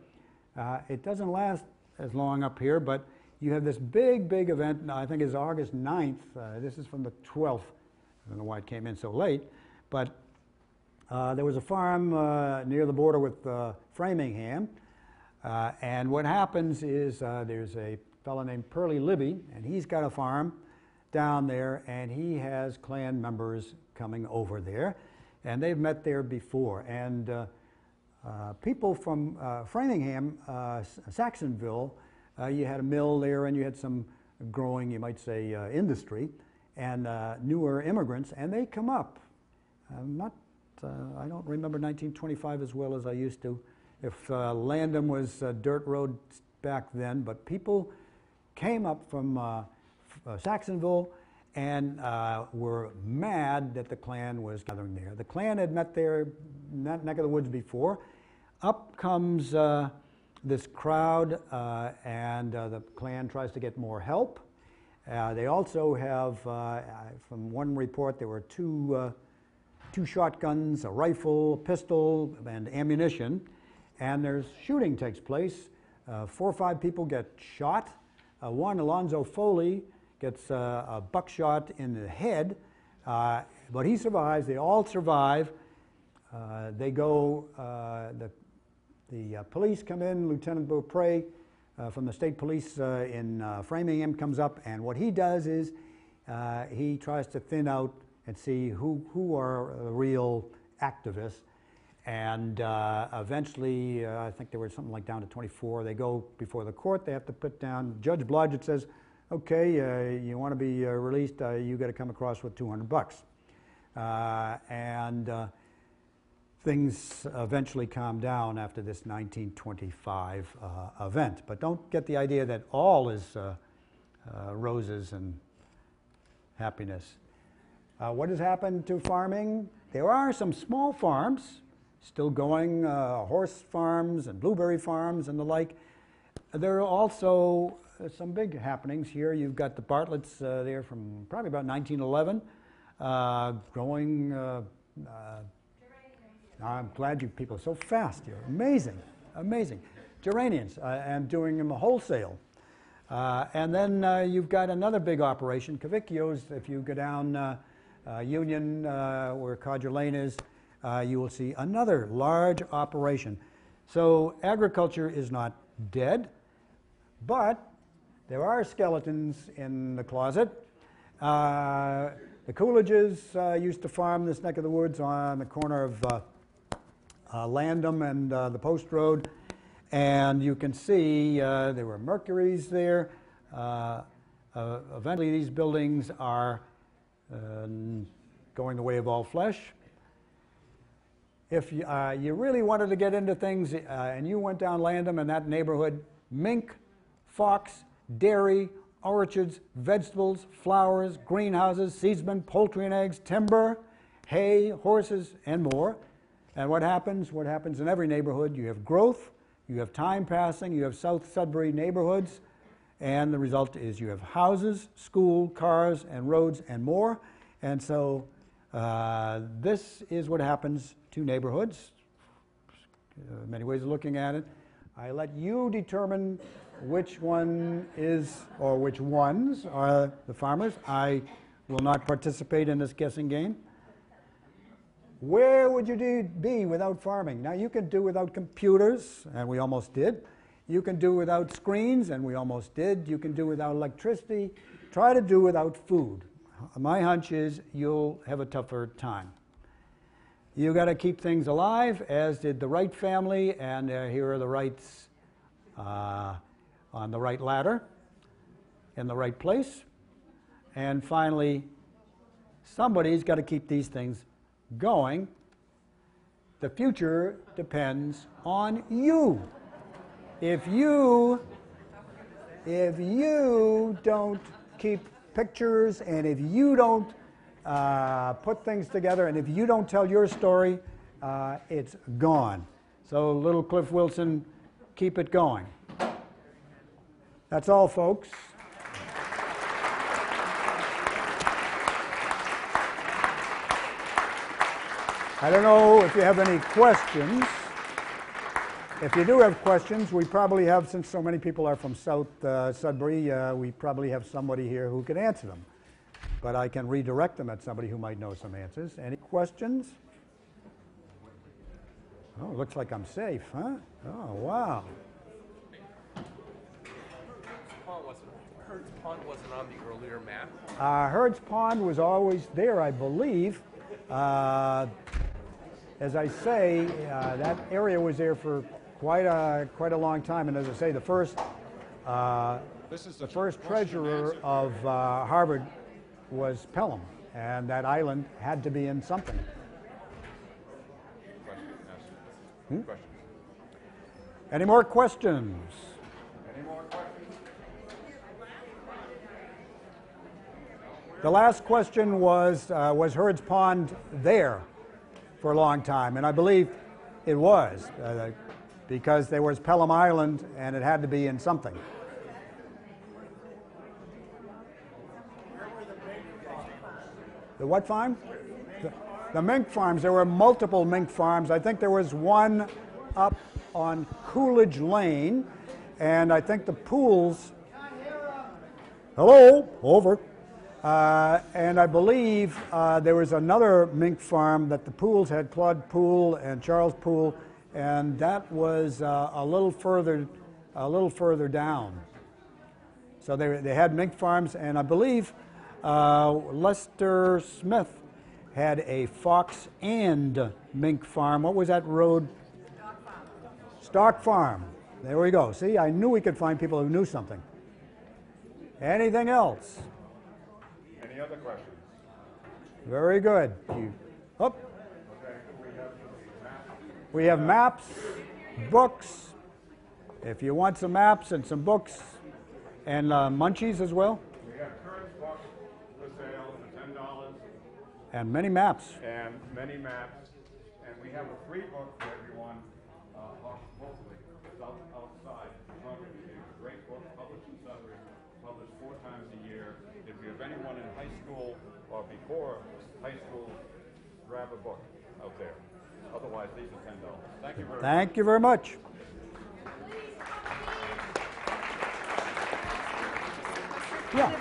It doesn't last as long up here, but you have this big event, I think it's August 9th. This is from the 12th. I don't know why it came in so late, but there was a farm near the border with Framingham, and what happens is there's a fellow named Pearlie Libby, and he's got a farm down there, and he has Klan members coming over there, and they've met there before. And people from Framingham, Saxonville, you had a mill there, and you had some growing, you might say, industry, and newer immigrants, and they come up. I don't remember 1925 as well as I used to. If Landham was a dirt road back then, but people came up from Saxonville and were mad that the Klan was gathering there. The Klan had met there in that neck of the woods before. Up comes this crowd, and the Klan tries to get more help. They also have, from one report, there were two shotguns, a rifle, a pistol, and ammunition. And there's shooting takes place. 4 or 5 people get shot. One, Alonzo Foley, gets a buckshot in the head, but he survives. They all survive. They go, the police come in. Lieutenant Beaupre from the state police in Framingham comes up, and what he does is he tries to thin out and see who are the real activists. And eventually, I think there were something like down to 24. They go before the court. They have to put down, Judge Blodgett says, okay, you want to be released, you got to come across with $200. And things eventually calm down after this 1925 event. But don't get the idea that all is roses and happiness. What has happened to farming? There are some small farms still going, horse farms and blueberry farms and the like. There are also some big happenings here. You've got the Bartletts there from probably about 1911, growing. I'm glad you people are so fast here. Amazing, amazing. Geraniums, and doing them wholesale. And then you've got another big operation, Cavicchio's. If you go down Union, where Codger Lane is, you will see another large operation. So agriculture is not dead, but there are skeletons in the closet. The Coolidges used to farm this neck of the woods on the corner of Landham and the Post Road, and you can see there were Mercuries there. Eventually these buildings are going the way of all flesh. If you really wanted to get into things and you went down Landham in that neighborhood, mink, fox, dairy, orchards, vegetables, flowers, greenhouses, seedsmen, poultry and eggs, timber, hay, horses, and more. And what happens? What happens in every neighborhood? You have growth, you have time passing, you have South Sudbury neighborhoods, and the result is you have houses, school, cars, and roads, and more. And so this is what happens to neighborhoods. Many ways of looking at it. I let you determine which one is, or which ones are the farmers. I will not participate in this guessing game. Where would you be without farming? Now, you can do without computers, and we almost did. You can do without screens, and we almost did. You can do without electricity. Try to do without food. My hunch is you'll have a tougher time. You got to keep things alive, as did the Wright family, and here are the Wrights on the right ladder, in the right place. And finally, somebody's got to keep these things going. The future depends on you. If you don't keep pictures, and if you don't put things together, and if you don't tell your story, it's gone. So little Cliff Wilson, keep it going. That's all, folks. I don't know if you have any questions. If you do have questions, we probably have, since so many people are from South Sudbury, we probably have somebody here who can answer them. But I can redirect them at somebody who might know some answers. Any questions? Oh, looks like I'm safe, huh? Oh, wow.
Herd's Pond wasn't on the earlier map.
Herd's Pond was always there, I believe. As I say, that area was there for quite a long time, and as I say, the first treasurer of Harvard was Pelham, and that island had to be in something. Any more questions? The last question was Herd's Pond there for a long time? And I believe it was, because there was Pelham Island, and it had to be in something. The what farm? The mink farms. There were multiple mink farms. I think there was one up on Coolidge Lane, and I think the Pools. Hello, over. And I believe there was another mink farm that the Pools had, Claude Poole and Charles Poole, and that was a little further down. So they had mink farms, and I believe Lester Smith had a fox and mink farm. What was that road? Stock Farm. There we go. See, I knew we could find people who knew something. Anything else?
Any other questions?
Very good. We have maps, books. If you want some maps and some books, and munchies as well.
We have current books for sale for $10.
And many maps.
And many maps. And we have a free book for everyone, hopefully, it's outside. It's a great book, published in Sudbury, published 4 times a year. If you have anyone in high school or before high school, grab a book out there. Otherwise, these are $10. Thank you very much.
Thank you very much. Yeah.